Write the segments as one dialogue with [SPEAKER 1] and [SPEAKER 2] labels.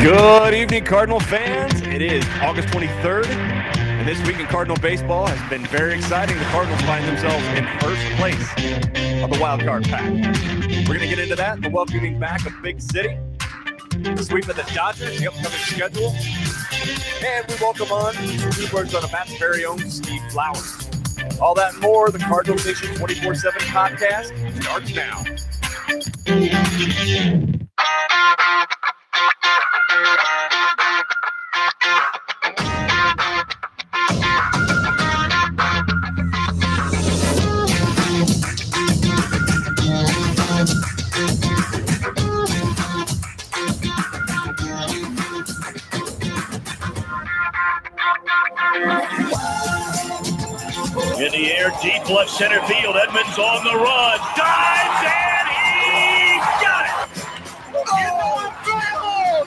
[SPEAKER 1] Good evening, Cardinal fans. It is August 23rd, and this week in Cardinal baseball has been very exciting. The Cardinals find themselves in first place of the wild card pack. We're going to get into that, the welcoming back of Big City, the sweep of the Dodgers, the upcoming schedule, and we welcome on two birds on a bat's very own Steve Flowers. All that and more, the Cardinals Nation 24/7 podcast starts now.
[SPEAKER 2] In the air, deep left center field. Edmonds on the run. Dives, and he got it! Oh,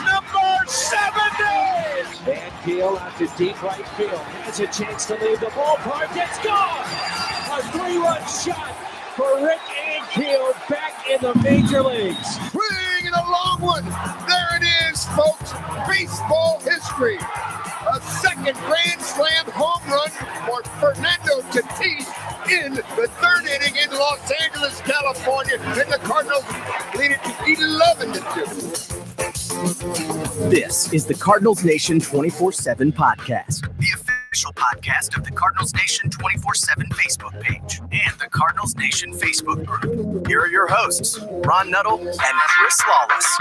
[SPEAKER 2] number 70!
[SPEAKER 3] Van Keel out to deep right field. Has a chance to leave the ballpark. It's gone! A 3-run shot for Rick Ankiel back in the major leagues.
[SPEAKER 4] Swing and a long one. There it is, folks. Baseball history. A second Grand Slam home run for Fernando Tatis in the third inning in Los Angeles, California. And the Cardinals lead it to 11-2.
[SPEAKER 5] This is the Cardinals Nation 24/7 podcast, the official podcast of the Cardinals Nation 24/7 Facebook page and the Cardinals Nation Facebook group. Here are your hosts, Ron Nuttall and Chris Lawless.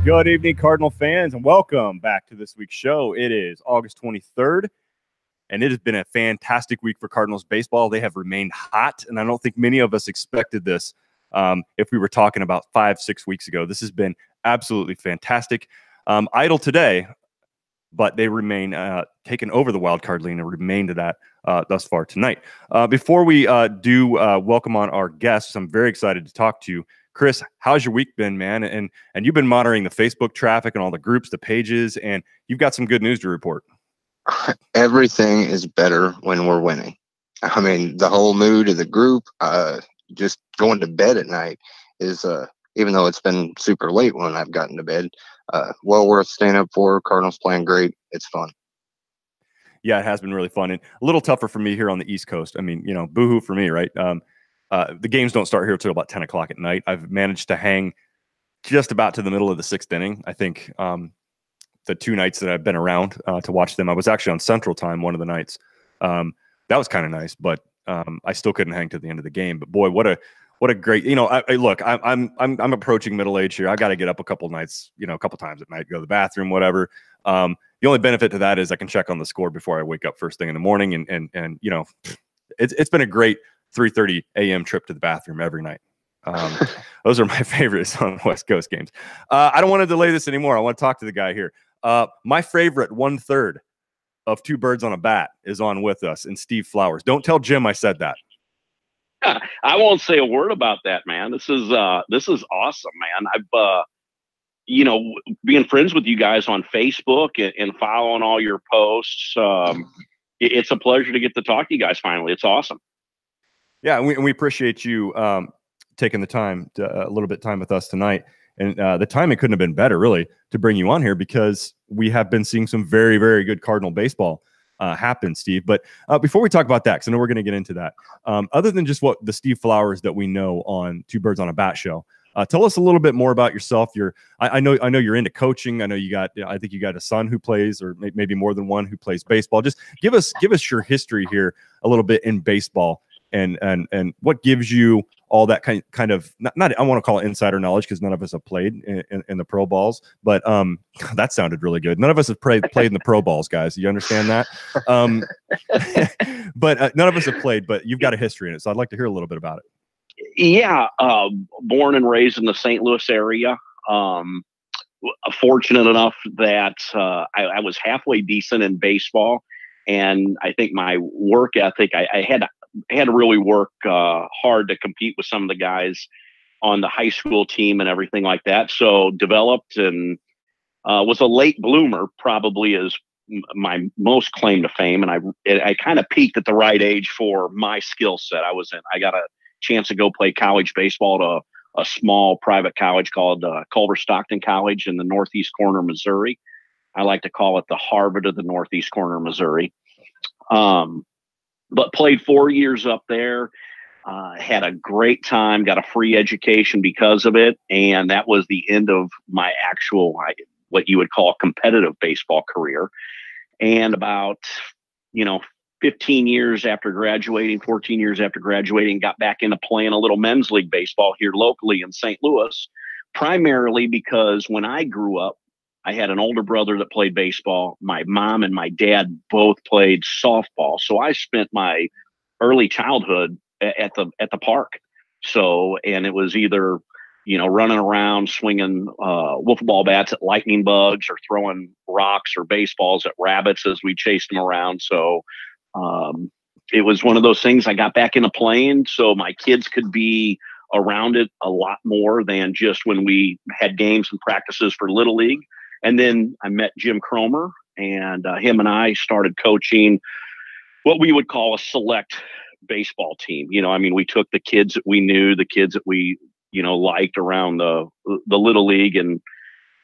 [SPEAKER 1] Good evening, Cardinal fans, and welcome back to this week's show. It is August 23rd, and it has been a fantastic week for Cardinals baseball. They have remained hot, and I don't think many of us expected this if we were talking about 5-6 weeks ago. This has been absolutely fantastic. Idle today, but they remain taken over the wild card lead and remain to that thus far tonight. Before we do welcome on our guests, I'm very excited to talk to you. Chris, how's your week been, man? And you've been monitoring the Facebook traffic and all the groups, the pages, and you've got some good news to report.
[SPEAKER 6] Everything is better when we're winning. I mean, the whole mood of the group, just going to bed at night is, even though it's been super late when I've gotten to bed, well worth staying up for. Cardinals playing great. It's fun.
[SPEAKER 1] Yeah, it has been really fun and a little tougher for me here on the East Coast. I mean, boohoo for me, right? The games don't start here until about 10 o'clock at night. I've managed to hang just about to the middle of the sixth inning. I think the two nights that I've been around to watch them, I was actually on Central Time one of the nights. That was kind of nice, but I still couldn't hang to the end of the game. But boy, what a great, look, I'm approaching middle age here. I got to get up a couple nights, a couple times at night, go to the bathroom, whatever. The only benefit to that is I can check on the score before I wake up first thing in the morning. And it's been a great 3:30 a.m. trip to the bathroom every night. Those are my favorites on West Coast games. I don't want to delay this anymore. I want to talk to the guy here. My favorite 1/3 of Two Birds on a Bat is on with us, and Steve Flowers. Don't tell Jim I said that.
[SPEAKER 2] I won't say a word about that, man. This is awesome, man. I've being friends with you guys on Facebook and following all your posts. It's a pleasure to get to talk to you guys finally. It's awesome.
[SPEAKER 1] Yeah, and we appreciate you taking the time a little bit time with us tonight. And the timing couldn't have been better, really, to bring you on here because we have been seeing some very, very good Cardinal baseball happen, Steve. But before we talk about that, because I know we're going to get into that, other than just what the Steve Flowers that we know on Two Birds on a Bat show, tell us a little bit more about yourself. I know you're into coaching. I know I think you got a son who plays, or maybe more than one who plays baseball. Just give us your history here a little bit in baseball. And what gives you all that kind of not I want to call it insider knowledge because none of us have played in the pro balls, but that sounded really good. None of us have played in the pro balls, guys. You understand that? But none of us have played, but you've got a history in it, so I'd like to hear a little bit about it.
[SPEAKER 2] Yeah, born and raised in the St. Louis area. Fortunate enough that I was halfway decent in baseball, and I think my work ethic, I had had to really work hard to compete with some of the guys on the high school team and everything like that. So developed and was a late bloomer, probably is my most claim to fame. And I kind of peaked at the right age for my skill set. I got a chance to go play college baseball at a small private college called Culver Stockton College in the northeast corner of Missouri. I like to call it the Harvard of the northeast corner of Missouri. But played 4 years up there, had a great time, got a free education because of it. And that was the end of my actual, what you would call competitive baseball career. And about, 15 years after graduating, 14 years after graduating, got back into playing a little men's league baseball here locally in St. Louis, primarily because when I grew up, I had an older brother that played baseball. My mom and my dad both played softball. So I spent my early childhood at the park. So, and it was either, running around swinging wiffle ball bats at lightning bugs or throwing rocks or baseballs at rabbits as we chased them around. So it was one of those things. I got back into playing so my kids could be around it a lot more than just when we had games and practices for Little League. And then I met Jim Cromer, and him and I started coaching what we would call a select baseball team. We took the kids that we knew, the kids that we, liked around the Little League, and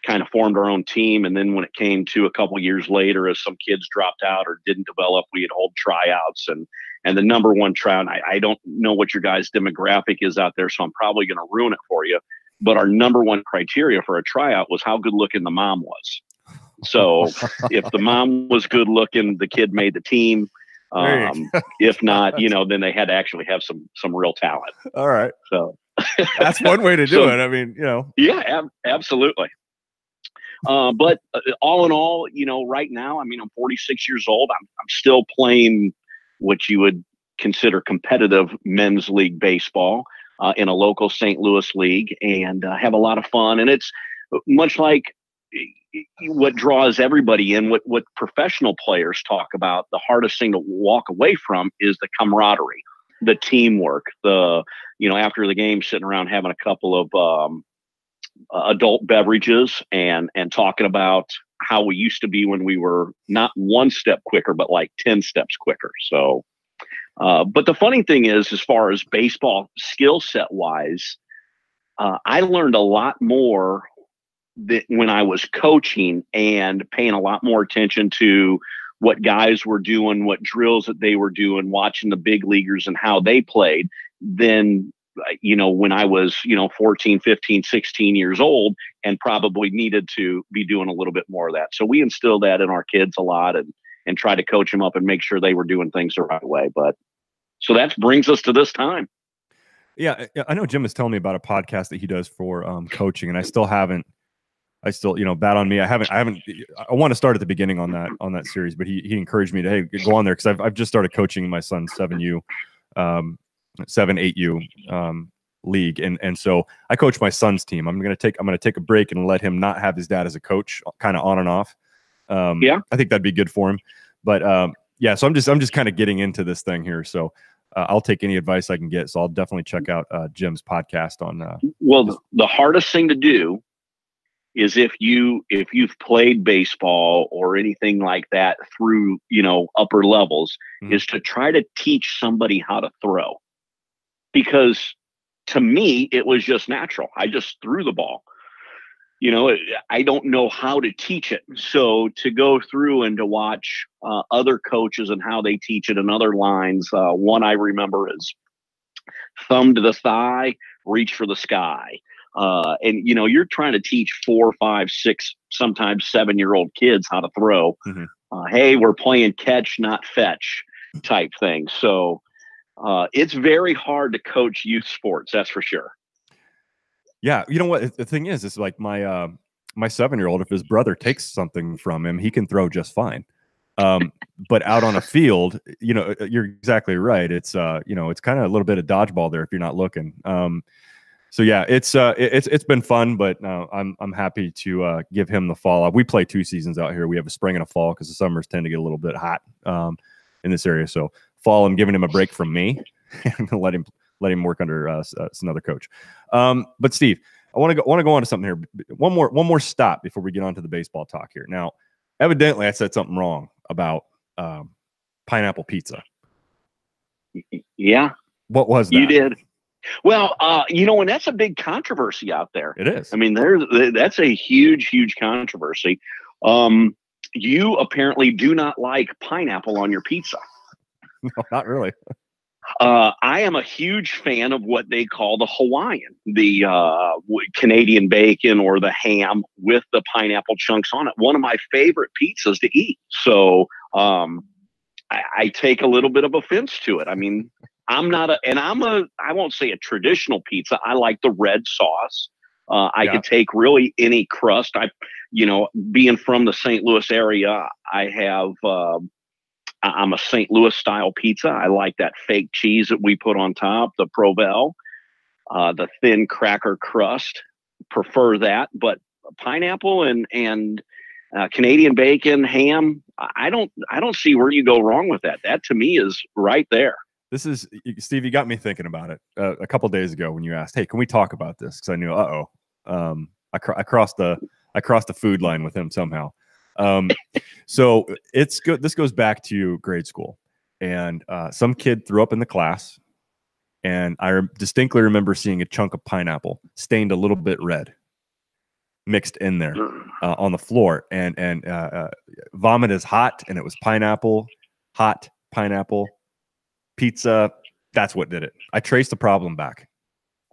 [SPEAKER 2] kind of formed our own team. And then when it came to a couple years later, as some kids dropped out or didn't develop, we'd hold tryouts. And the number one tryout, I don't know what your guys' demographic is out there, so I'm probably going to ruin it for you. But our number one criteria for a tryout was how good looking the mom was. So if the mom was good looking, the kid made the team. If not, then they had to actually have some real talent.
[SPEAKER 1] All right.
[SPEAKER 2] So
[SPEAKER 1] that's one way to do it.
[SPEAKER 2] Yeah, absolutely. But all in all, right now, I'm 46 years old. I'm still playing what you would consider competitive men's league baseball in a local St. Louis league, and have a lot of fun. And it's much like what draws everybody in, what professional players talk about. The hardest thing to walk away from is the camaraderie, the teamwork, after the game, sitting around having a couple of adult beverages and talking about how we used to be when we were not one step quicker, but like 10 steps quicker. So, but the funny thing is, as far as baseball skill set wise, I learned a lot more when I was coaching and paying a lot more attention to what guys were doing, what drills that they were doing, watching the big leaguers and how they played, than when I was 14, 15, 16 years old, and probably needed to be doing a little bit more of that. So we instilled that in our kids a lot, and try to coach them up and make sure they were doing things the right way. But so that brings us to this time.
[SPEAKER 1] Yeah, I know Jim was telling me about a podcast that he does for coaching, and I still, bad on me. I want to start at the beginning on that series, but he encouraged me to, hey, go on there, because I've just started coaching my son's 7U, 7-8U league, and so I coach my son's team. I'm gonna take a break and let him not have his dad as a coach, kind of on and off. I think that'd be good for him. But so I'm just kind of getting into this thing here. So I'll take any advice I can get. So I'll definitely check out Jim's podcast on.
[SPEAKER 2] The hardest thing to do is if you've played baseball or anything like that through upper levels, is to try to teach somebody how to throw. Because to me, it was just natural. I just threw the ball. I don't know how to teach it. So to go through and to watch other coaches and how they teach it and other lines, one I remember is thumb to the thigh, reach for the sky. And you're trying to teach 4, 5, 6, sometimes 7-year-old kids how to throw. Hey, we're playing catch, not fetch type thing. So it's very hard to coach youth sports. That's for sure.
[SPEAKER 1] Yeah. You know what? The thing is like my 7-year-old, if his brother takes something from him, he can throw just fine. But out on a field, you're exactly right. It's, it's kind of a little bit of dodgeball there if you're not looking. So yeah, it's been fun, but I'm happy to give him the fall. We play 2 seasons out here. We have a spring and a fall because the summers tend to get a little bit hot in this area. So fall, I'm giving him a break from me and let him work under another coach. But Steve, I want to go on to something here. One more stop before we get on to the baseball talk here. Now, evidently, I said something wrong about pineapple pizza.
[SPEAKER 2] Yeah.
[SPEAKER 1] What was that?
[SPEAKER 2] You did. Well, and that's a big controversy out there.
[SPEAKER 1] It is.
[SPEAKER 2] I mean, that's a huge, huge controversy. You apparently do not like pineapple on your pizza.
[SPEAKER 1] No, not really.
[SPEAKER 2] I am a huge fan of what they call the Hawaiian, the Canadian bacon or the ham with the pineapple chunks on it. One of my favorite pizzas to eat. So I take a little bit of offense to it. I mean, I won't say a traditional pizza. I like the red sauce. I could take really any crust. Being from the St. Louis area, I'm a St. Louis style pizza. I like that fake cheese that we put on top, the Provel, the thin cracker crust. Prefer that, but pineapple and Canadian bacon, ham. I don't see where you go wrong with that. That to me is right there.
[SPEAKER 1] This is Steve. You got me thinking about it a couple days ago when you asked, "Hey, can we talk about this?" Because I knew, I crossed the food line with him somehow. So it's good. This goes back to grade school, and some kid threw up in the class, and I distinctly remember seeing a chunk of pineapple stained a little bit red mixed in there on the floor, and vomit is hot, and it was hot pineapple pizza. That's what did it. I traced the problem back.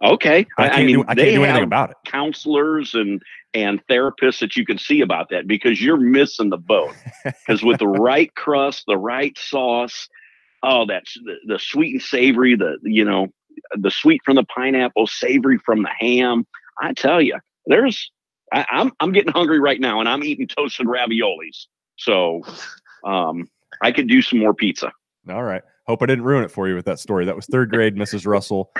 [SPEAKER 2] Okay.
[SPEAKER 1] I can't do anything about it.
[SPEAKER 2] Counselors and therapists that you can see about that, because you're missing the boat. Because with the right crust, the right sauce, that's the sweet and savory, the sweet from the pineapple, savory from the ham. I tell you, I'm getting hungry right now, and I'm eating toasted raviolis. So I could do some more pizza.
[SPEAKER 1] All right. Hope I didn't ruin it for you with that story. That was third grade, Mrs. Russell,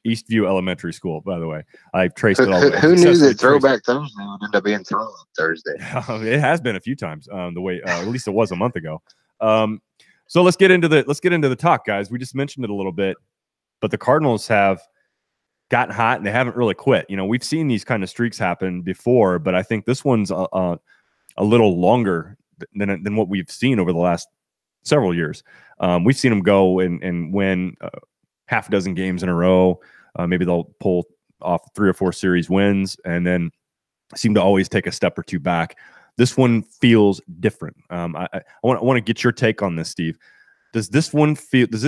[SPEAKER 1] Eastview Elementary School, by the way. I traced it all the way.
[SPEAKER 6] Who knew that Throwback Thursday would end up being Throw Up Thursday?
[SPEAKER 1] It has been a few times. The way at least it was a month ago. So let's get into the talk, guys. We just mentioned it a little bit, but the Cardinals have gotten hot and they haven't really quit. We've seen these kind of streaks happen before, but I think this one's a little longer than what we've seen over the last several years. We've seen them go and win half a dozen games in a row. Maybe they'll pull off 3 or 4 series wins and then seem to always take a step or two back. This one feels different. I want to get your take on this, Steve. Does this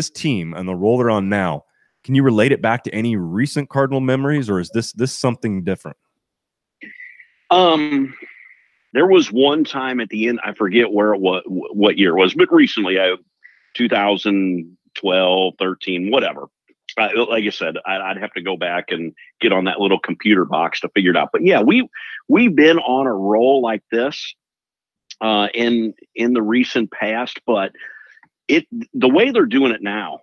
[SPEAKER 1] team and the role they're on now, can you relate it back to any recent Cardinal memories, or is this something different?
[SPEAKER 2] There was one time at the end, I forget what year it was, but recently, 2012, 13, whatever. Like I said, I'd have to go back and get on that little computer box to figure it out. But yeah, we've been on a roll like this in the recent past, but the way they're doing it now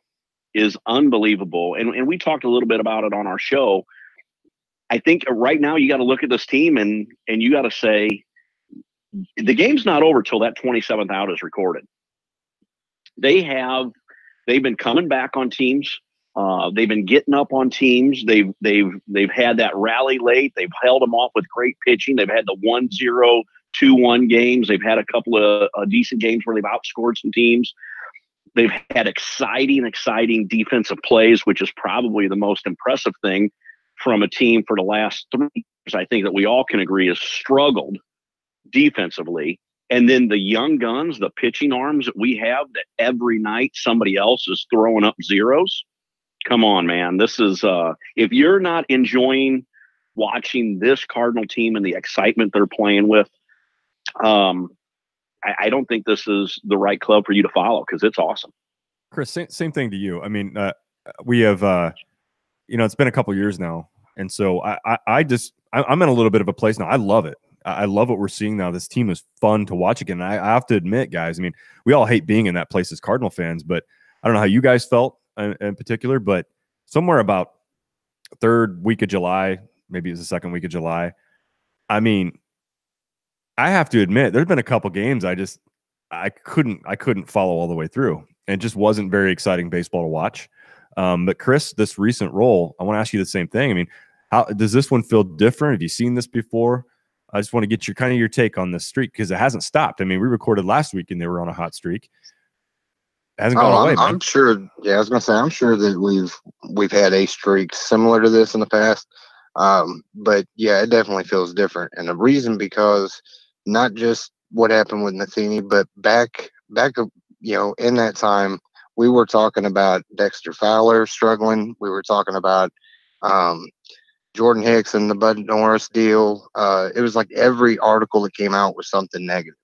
[SPEAKER 2] is unbelievable. And we talked a little bit about it on our show. I think right now you got to look at this team and you got to say, the game's not over till that 27th out is recorded. They've been coming back on teams. They've been getting up on teams. They've had that rally late. They've held them off with great pitching. They've had the 1-0, 2-1 games. They've had a couple of decent games where they've outscored some teams. They've had exciting defensive plays, which is probably the most impressive thing from a team for the last 3 years. I think that we all can agree has struggled defensively. And then the young guns, the pitching arms that we have, that every night somebody else is throwing up zeros. Come on, man. This is if you're not enjoying watching this Cardinal team and the excitement they're playing with, I don't think this is the right club for you to follow, because it's awesome.
[SPEAKER 1] Chris, same thing to you. I mean, we have it's been a couple years now, and so I'm in a little bit of a place now. I love it. I love what we're seeing now. This team is fun to watch again. And I have to admit, guys, I mean, we all hate being in that place as Cardinal fans, but I don't know how you guys felt in particular, but somewhere about third week of July, maybe it was the second week of July. I mean, I have to admit, there's been a couple games I couldn't follow all the way through. and it just wasn't very exciting baseball to watch. But Chris, this recent role, I want to ask you the same thing. I mean, how does this one feel different? Have you seen this before? I just want to get your take on this streak because it hasn't stopped. I mean, we recorded last week and they were on a hot streak. It hasn't gone away, man.
[SPEAKER 6] I'm sure. Yeah, I was gonna say I'm sure that we've had a streak similar to this in the past. But yeah, it definitely feels different, and the reason because not just what happened with Matheny, but back in that time we were talking about Dexter Fowler struggling. We were talking about Jordan Hicks and the Bud Norris deal. It was like every article that came out was something negative.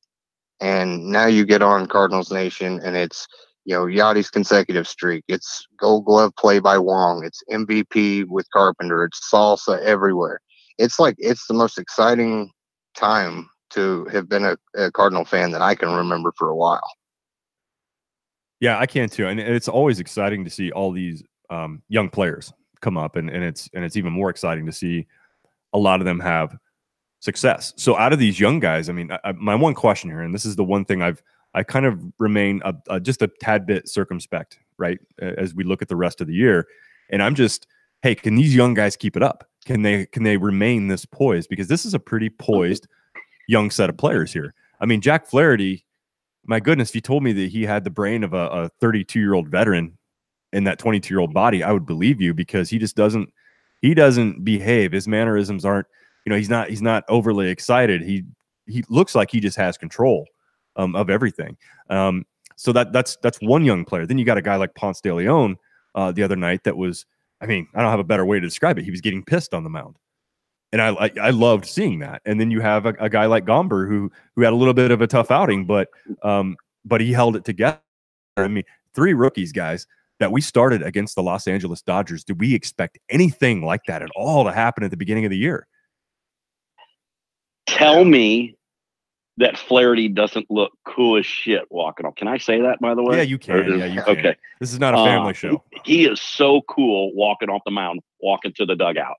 [SPEAKER 6] And now you get on Cardinals Nation and it's, Yachty's consecutive streak. It's Gold Glove play by Wong. It's MVP with Carpenter. It's salsa everywhere. It's the most exciting time to have been a Cardinal fan that I can remember for a while.
[SPEAKER 1] Yeah, I can too. And it's always exciting to see all these young players come up, and it's even more exciting to see a lot of them have success. So out of these young guys, I mean, my one question here, and this is the one thing I kind of remain just a tad bit circumspect, right, as we look at the rest of the year. And I'm just, hey, can these young guys keep it up? Can they remain this poised? Because this is a pretty poised young set of players here. I mean, Jack Flaherty, my goodness, if you told me that he had the brain of a 32-year-old veteran in that 22-year-old body, I would believe you, because he just doesn't behave. His mannerisms aren't, he's not overly excited. He looks like he just has control of everything. So that's one young player. Then you got a guy like Ponce de Leon the other night that was, I mean, I don't have a better way to describe it. He was getting pissed on the mound. And I loved seeing that. And then you have a guy like Gomber who had a little bit of a tough outing, but he held it together. I mean, 3 rookies, guys, that we started against the Los Angeles Dodgers. Did we expect anything like that at all to happen at the beginning of the year?
[SPEAKER 2] Tell me that Flaherty doesn't look cool as shit walking off. Can I say that, by the way?
[SPEAKER 1] Yeah, you can. Yeah, you can.
[SPEAKER 2] Okay.
[SPEAKER 1] This is not a family show.
[SPEAKER 2] He is so cool walking off the mound, walking to the dugout.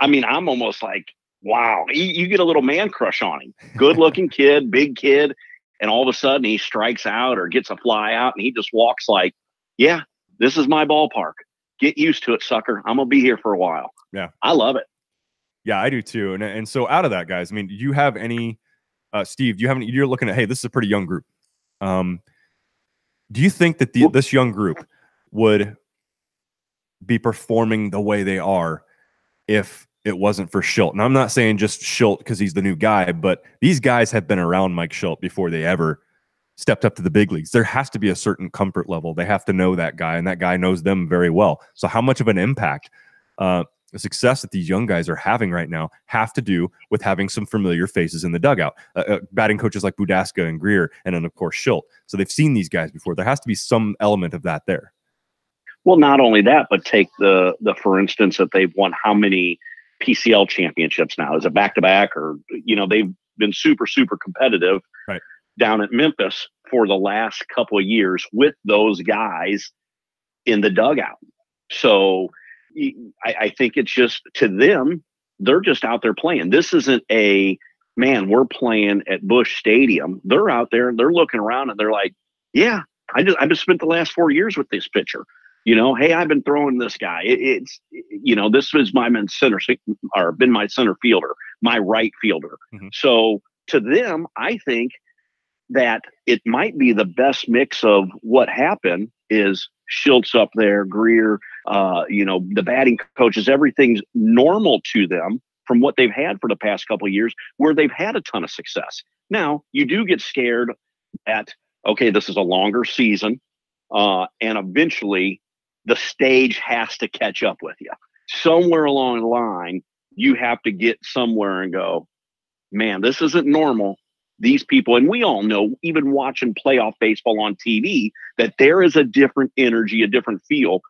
[SPEAKER 2] I mean, I'm almost like, wow. You get a little man crush on him. Good-looking kid, big kid, and all of a sudden he strikes out or gets a fly out, and he just walks like, yeah, this is my ballpark. Get used to it, sucker. I'm going to be here for a while.
[SPEAKER 1] Yeah.
[SPEAKER 2] I love it.
[SPEAKER 1] Yeah, I do too. And so out of that, guys, I mean, do you have any Steve, you're looking at, hey, this is a pretty young group. Do you think that this young group would be performing the way they are if it wasn't for Schilt? And I'm not saying just Schilt because he's the new guy, but these guys have been around Mike Schilt before they ever stepped up to the big leagues. There has to be a certain comfort level. They have to know that guy, and that guy knows them very well. So how much of an impact the success that these young guys are having right now have to do with having some familiar faces in the dugout, batting coaches like Budaska and Greer, and then of course Schilt. So they've seen these guys before. There has to be some element of that there.
[SPEAKER 2] Well, not only that, but take the for instance that they've won how many PCL championships now? Is it back-to-back, or they've been super, super competitive
[SPEAKER 1] right
[SPEAKER 2] down at Memphis for the last couple of years with those guys in the dugout. So I think it's just, to them, they're just out there playing. This isn't man, we're playing at Busch Stadium. They're out there and they're looking around and they're like, yeah, I just spent the last 4 years with this pitcher. Hey, I've been throwing this guy. This was my been my center fielder, my right fielder.
[SPEAKER 1] Mm-hmm.
[SPEAKER 2] So to them, I think that it might be the best mix of what happened is Schiltz up there, Greer, the batting coaches, everything's normal to them from what they've had for the past couple of years, where they've had a ton of success. Now, you do get scared at, okay, this is a longer season, and eventually the stage has to catch up with you. Somewhere along the line, you have to get somewhere and go, man, this isn't normal. These people, and we all know, even watching playoff baseball on TV, that there is a different energy, a different feel.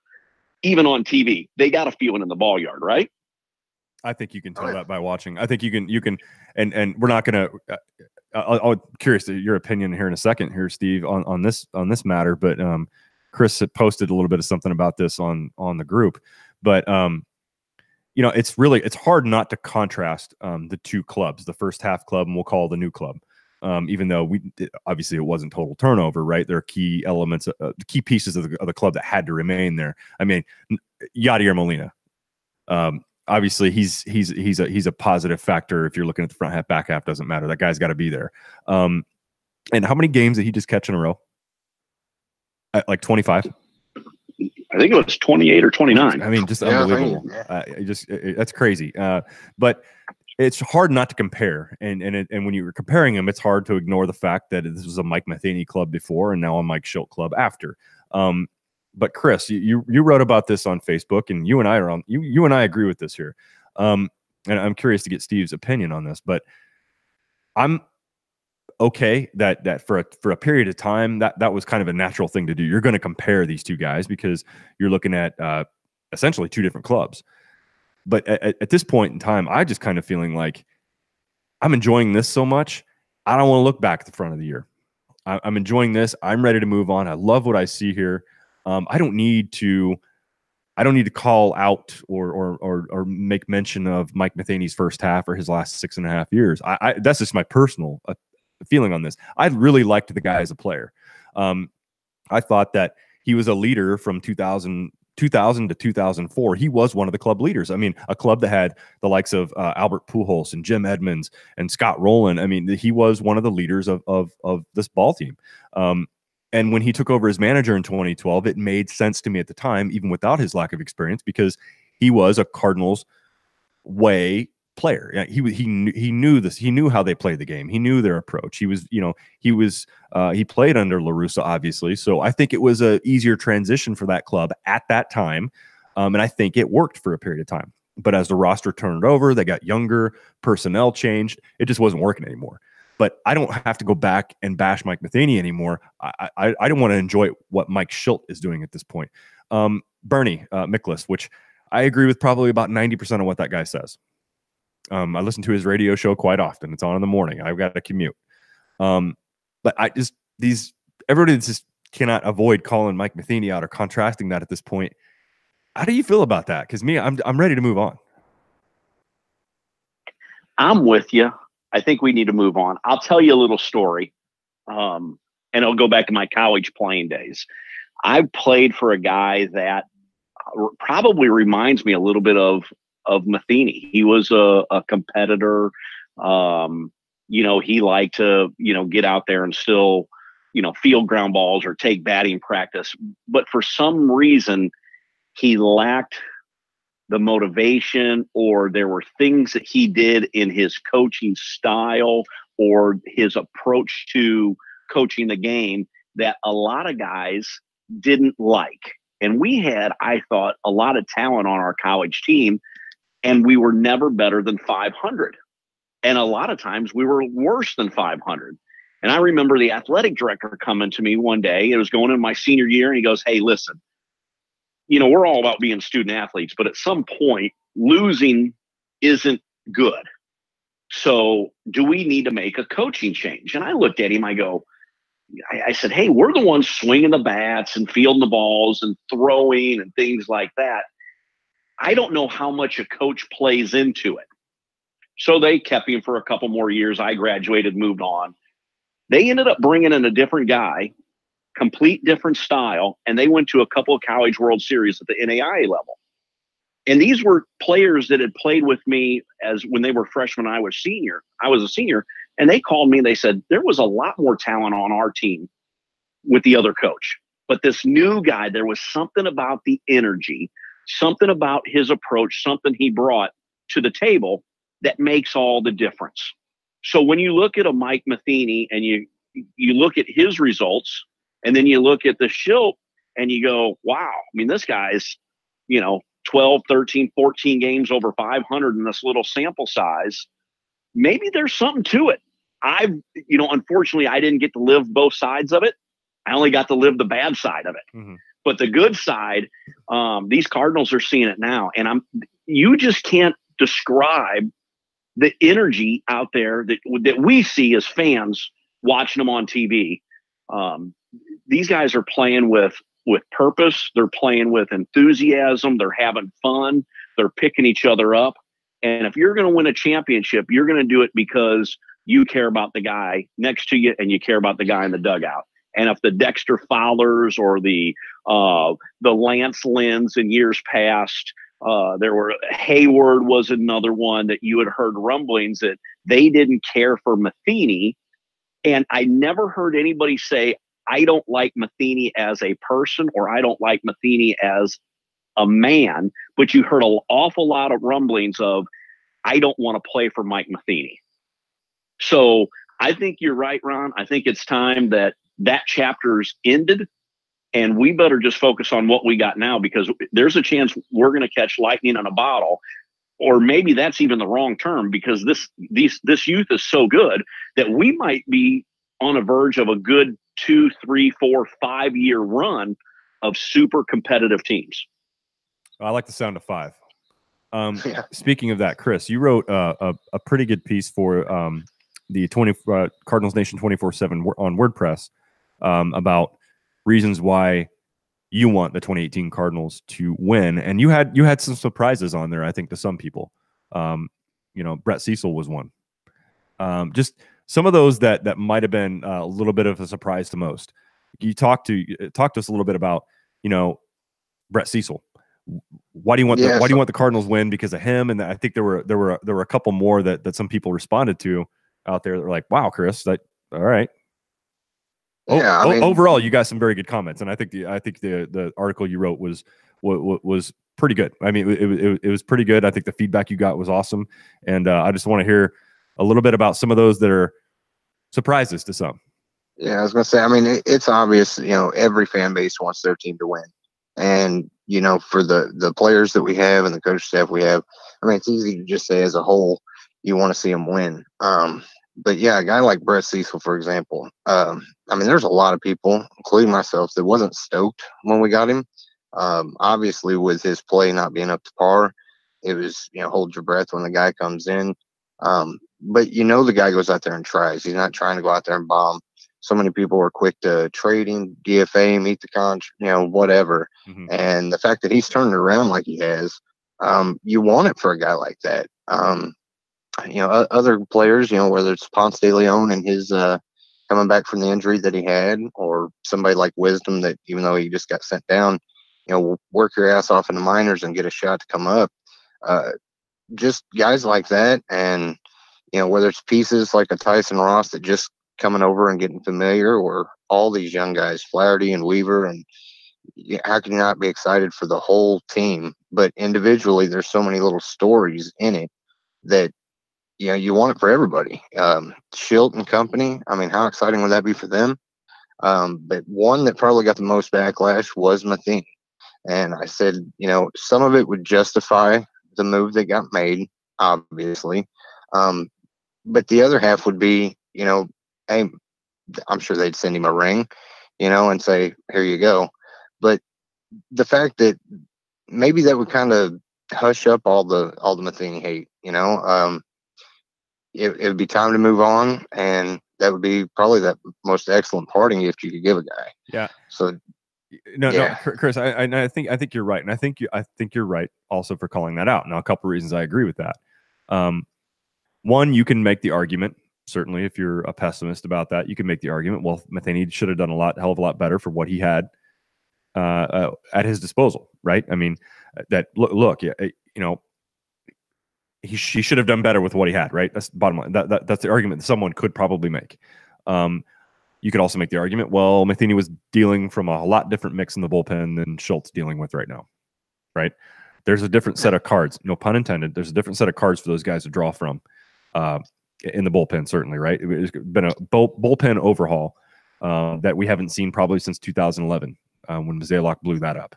[SPEAKER 2] Even on TV, they got a feeling in the ball yard, right?
[SPEAKER 1] I think you can tell that by watching. I think you can, and we're not going to. I'm curious to your opinion here in a second, here, Steve, on this matter. But Chris had posted a little bit of something about this on the group. But it's hard not to contrast the two clubs, the first half club, and we'll call the new club. Even though obviously it wasn't total turnover, right? There are key elements, key pieces of the club that had to remain there. I mean, Yadier Molina. Obviously, he's a positive factor. If you're looking at the front half, back half, doesn't matter. That guy's got to be there. And how many games did he just catch in a row? Like 25.
[SPEAKER 2] I think it was 28 or 29.
[SPEAKER 1] I mean, just unbelievable. That's crazy. But it's hard not to compare. And when you're comparing them, it's hard to ignore the fact that this was a Mike Matheny club before and now a Mike Schilt club after. But Chris, you wrote about this on Facebook, and you and I agree with this here. And I'm curious to get Steve's opinion on this, but I'm okay that for a period of time that was kind of a natural thing to do. You're going to compare these two guys because you're looking at essentially two different clubs. But at this point in time, I just kind of feeling like I'm enjoying this so much. I don't want to look back at the front of the year. I'm enjoying this. I'm ready to move on. I love what I see here. I don't need to call out or make mention of Mike Matheny's first half or his last 6.5 years. That's just my personal feeling on this. I really liked the guy as a player. I thought that he was a leader from 2000 to 2004. He was one of the club leaders. I mean, a club that had the likes of Albert Pujols and Jim Edmonds and Scott Rowland. I mean, he was one of the leaders of this ball team. And when he took over as manager in 2012, it made sense to me at the time, even without his lack of experience, because he was a Cardinals way player. He knew this. He knew how they played the game. He knew their approach. He played under La Russa, obviously. So I think it was a easier transition for that club at that time. And I think it worked for a period of time. But as the roster turned over, they got younger, personnel changed. It just wasn't working anymore. But I don't have to go back and bash Mike Matheny anymore. I don't want to enjoy what Mike Schilt is doing at this point. Bernie Miklas, which I agree with probably about 90% of what that guy says. I listen to his radio show quite often. It's on in the morning. I've got to commute. But everybody just cannot avoid calling Mike Matheny out or contrasting that at this point. How do you feel about that? Because I'm ready to move on.
[SPEAKER 2] I'm with you. I think we need to move on. I'll tell you a little story, and I'll go back to my college playing days. I played for a guy that probably reminds me a little bit of Matheny. He was a competitor. He liked to, get out there and still, field ground balls or take batting practice. But for some reason, he lacked the motivation, or there were things that he did in his coaching style or his approach to coaching the game that a lot of guys didn't like. And we had, I thought, a lot of talent on our college team, and we were never better than 500. And a lot of times we were worse than 500. And I remember the athletic director coming to me one day. It was going in my senior year, and he goes, "Hey, listen, we're all about being student athletes, but at some point, losing isn't good. So do we need to make a coaching change?" And I looked at him, I said, "Hey, we're the ones swinging the bats and fielding the balls and throwing and things like that. I don't know how much a coach plays into it." So they kept him for a couple more years. I graduated, moved on. They ended up bringing in a different guy, complete different style, and they went to a couple of College World Series at the NAIA level. And these were players that had played with me as when they were freshmen. I was a senior, and they called me and they said, there was a lot more talent on our team with the other coach. But this new guy, there was something about the energy, something about his approach, something he brought to the table that makes all the difference. So when you look at a Mike Matheny and you look at his results, and then you look at the Schilt and you go, wow, I mean, this guy's, 12, 13, 14 games over 500 in this little sample size. Maybe there's something to it. Unfortunately, I didn't get to live both sides of it. I only got to live the bad side of it. Mm-hmm. But the good side, these Cardinals are seeing it now. And you just can't describe the energy out there that we see as fans watching them on TV. These guys are playing with purpose. They're playing with enthusiasm. They're having fun. They're picking each other up. And if you're going to win a championship, you're going to do it because you care about the guy next to you and you care about the guy in the dugout. And if the Dexter Fowlers or the Lance Lynn's in years past, there were Hayward was another one that you had heard rumblings that they didn't care for Matheny. And I never heard anybody say, I don't like Matheny as a person, or I don't like Matheny as a man, but you heard an awful lot of rumblings of, I don't want to play for Mike Matheny. So I think you're right, Ron. I think it's time that chapter's ended, and we better just focus on what we got now, because there's a chance we're going to catch lightning in a bottle, or maybe that's even the wrong term, because this youth is so good that we might be on the verge of a good 2, 3, 4, 5-year run of super competitive teams.
[SPEAKER 1] I like the sound of 5. Speaking of that, Chris, you wrote a pretty good piece for the Cardinals Nation 24/7 on WordPress about reasons why you want the 2018 Cardinals to win, and you had some surprises on there, I think, to some people. Brett Cecil was one. Just some of those that might have been a little bit of a surprise to most. You talk to us a little bit about Brett Cecil. Why do you want why do you want the Cardinals win because of him? And I think there were a couple more that some people responded to out there. They're like, "Wow, Chris, all right."
[SPEAKER 6] Yeah,
[SPEAKER 1] overall, you got some very good comments, and I think the article you wrote was pretty good. I mean, it was pretty good. I think the feedback you got was awesome, and I just want to hear a little bit about some of those that are surprises to some.
[SPEAKER 6] Yeah, I was gonna say. I mean, it's obvious. Every fan base wants their team to win, and for the players that we have and the coach staff we have, I mean, it's easy to just say as a whole you want to see them win. But yeah, a guy like Brett Cecil, for example, I mean, there's a lot of people, including myself, that wasn't stoked when we got him. Obviously, with his play not being up to par, it was, hold your breath when the guy comes in. But the guy goes out there and tries. He's not trying to go out there and bomb. So many people were quick to trade him, DFA, meet the contract, whatever.
[SPEAKER 1] Mm-hmm.
[SPEAKER 6] And the fact that he's turned it around like he has, you want it for a guy like that. Other players, whether it's Ponce de Leon and his coming back from the injury that he had, or somebody like Wisdom that, even though he just got sent down, work your ass off in the minors and get a shot to come up. Just guys like that. And, whether it's pieces like a Tyson Ross that just coming over and getting familiar, or all these young guys, Flaherty and Weaver, and how can you not be excited for the whole team? But individually, there's so many little stories in it that, you want it for everybody. Schilt and company, I mean, how exciting would that be for them? But one that probably got the most backlash was Matheny. And I said, some of it would justify the move that got made, obviously. But the other half would be, hey, I'm sure they'd send him a ring, and say, here you go. But the fact that maybe that would kind of hush up all the Matheny hate, it would be time to move on, and that would be probably that most excellent parting gift you could give a guy.
[SPEAKER 1] Yeah.
[SPEAKER 6] So
[SPEAKER 1] no, Chris, I think you're right, and I think you're right also for calling that out. Now, a couple of reasons I agree with that. One, you can make the argument, certainly if you're a pessimist about that, you can make the argument, well, Matheny should have done hell of a lot better for what he had at his disposal, right? I mean, that look, he should have done better with what he had, right? That's the bottom line. That's the argument that someone could probably make. You could also make the argument, well, Matheny was dealing from a lot different mix in the bullpen than Schultz dealing with right now, right? There's a different set of cards, no pun intended. There's a different set of cards for those guys to draw from in the bullpen, certainly, right? It's been a bullpen overhaul that we haven't seen probably since 2011 when Mazalok blew that up.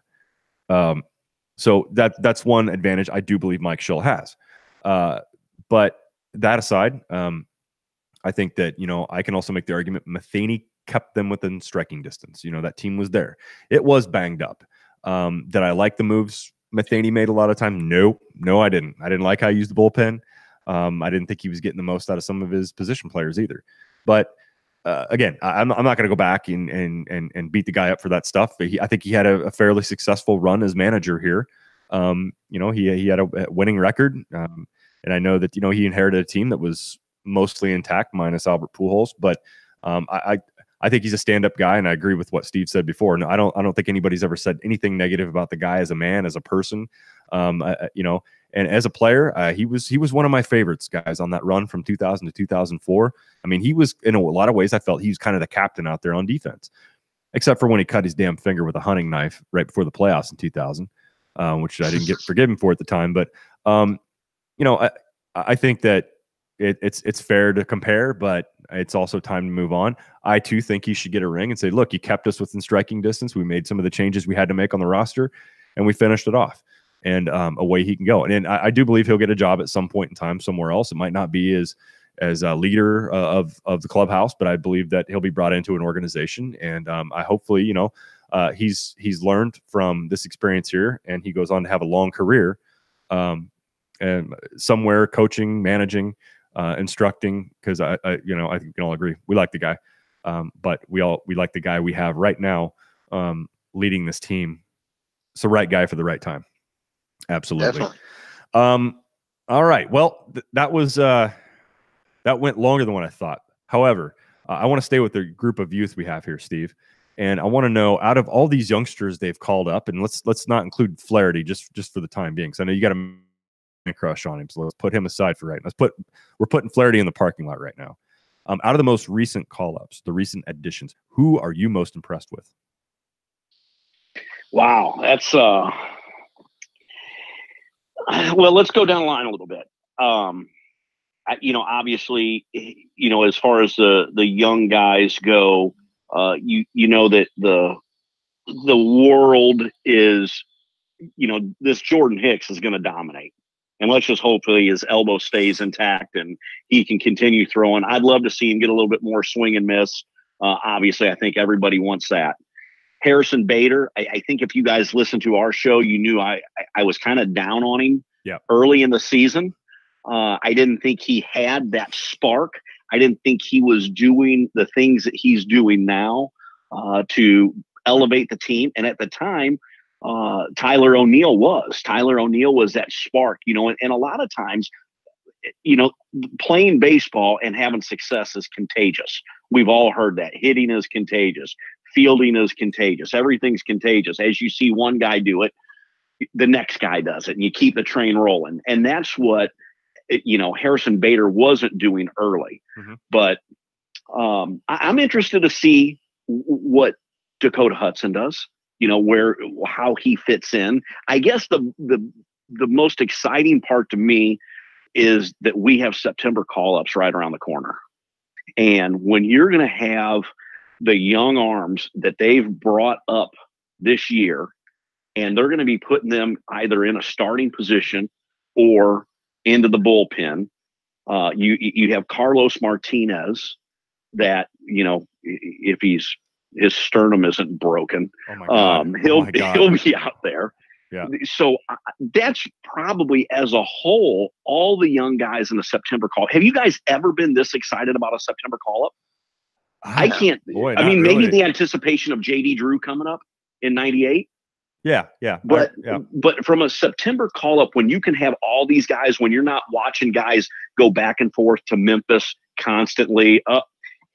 [SPEAKER 1] So that's one advantage I do believe Mike Schill has. But that aside, I think that, I can also make the argument Matheny kept them within striking distance. That team was there. It was banged up. Did I like the moves Matheny made a lot of times? No, I didn't. I didn't like how he used the bullpen. I didn't think he was getting the most out of some of his position players either. But again, I'm not going to go back and beat the guy up for that stuff. I think he had a fairly successful run as manager here. He had a winning record. And I know that, he inherited a team that was mostly intact, minus Albert Pujols. But I think he's a stand-up guy, and I agree with what Steve said before. No, I don't think anybody's ever said anything negative about the guy as a man, as a person. And as a player, he was one of my favorites, guys, on that run from 2000 to 2004. I mean, he was, in a lot of ways, I felt he was kind of the captain out there on defense, except for when he cut his damn finger with a hunting knife right before the playoffs in 2000, which I didn't get forgiven for at the time. But I think that it's fair to compare, but it's also time to move on. I too think he should get a ring and say, look, you kept us within striking distance. We made some of the changes we had to make on the roster, and we finished it off. And away he can go. And I do believe he'll get a job at some point in time somewhere else. It might not be as a leader of the clubhouse, but I believe that he'll be brought into an organization. And I hopefully, he's learned from this experience here, and he goes on to have a long career, and somewhere coaching, managing, instructing. Because I think we can all agree we like the guy, but we like the guy we have right now leading this team. It's the right guy for the right time. Absolutely. All right. Well, that went longer than what I thought. However, I want to stay with the group of youth we have here, Steve, and I want to know, out of all these youngsters they've called up, and let's not include Flaherty just for the time being, because I know you got a man crush on him, so let's put him aside for right now. We're putting Flaherty in the parking lot right now. Out of the most recent call-ups, the recent additions, who are you most impressed with?
[SPEAKER 2] Wow, that's well, let's go down the line a little bit. Obviously, as far as the young guys go, that the world is, this Jordan Hicks is going to dominate. And let's just hopefully his elbow stays intact and he can continue throwing. I'd love to see him get a little bit more swing and miss. Obviously, I think everybody wants that. Harrison Bader, I think if you guys listened to our show, you knew I was kind of down on him early in the season. I didn't think he had that spark. I didn't think he was doing the things that he's doing now to elevate the team. And at the time, Tyler O'Neill was that spark, and a lot of times, playing baseball and having success is contagious. We've all heard that. Hitting is contagious. Fielding is contagious. Everything's contagious. As you see one guy do it, the next guy does it, and you keep the train rolling. And that's what, Harrison Bader wasn't doing early. Mm-hmm. But I'm interested to see what Dakota Hudson does, how he fits in. I guess the most exciting part to me is that we have September call-ups right around the corner. And when you're going to have the young arms that they've brought up this year, and they're going to be putting them either in a starting position or into the bullpen. You have Carlos Martinez that, if his sternum isn't broken, he'll be out there. Yeah. So that's probably, as a whole, all the young guys in the September call. Have you guys ever been this excited about a September call-up? I can't.
[SPEAKER 1] Boy,
[SPEAKER 2] I mean,
[SPEAKER 1] really.
[SPEAKER 2] Maybe the anticipation of J.D. Drew coming up in '98.
[SPEAKER 1] Yeah.
[SPEAKER 2] But from a September call-up, when you can have all these guys, when you're not watching guys go back and forth to Memphis constantly,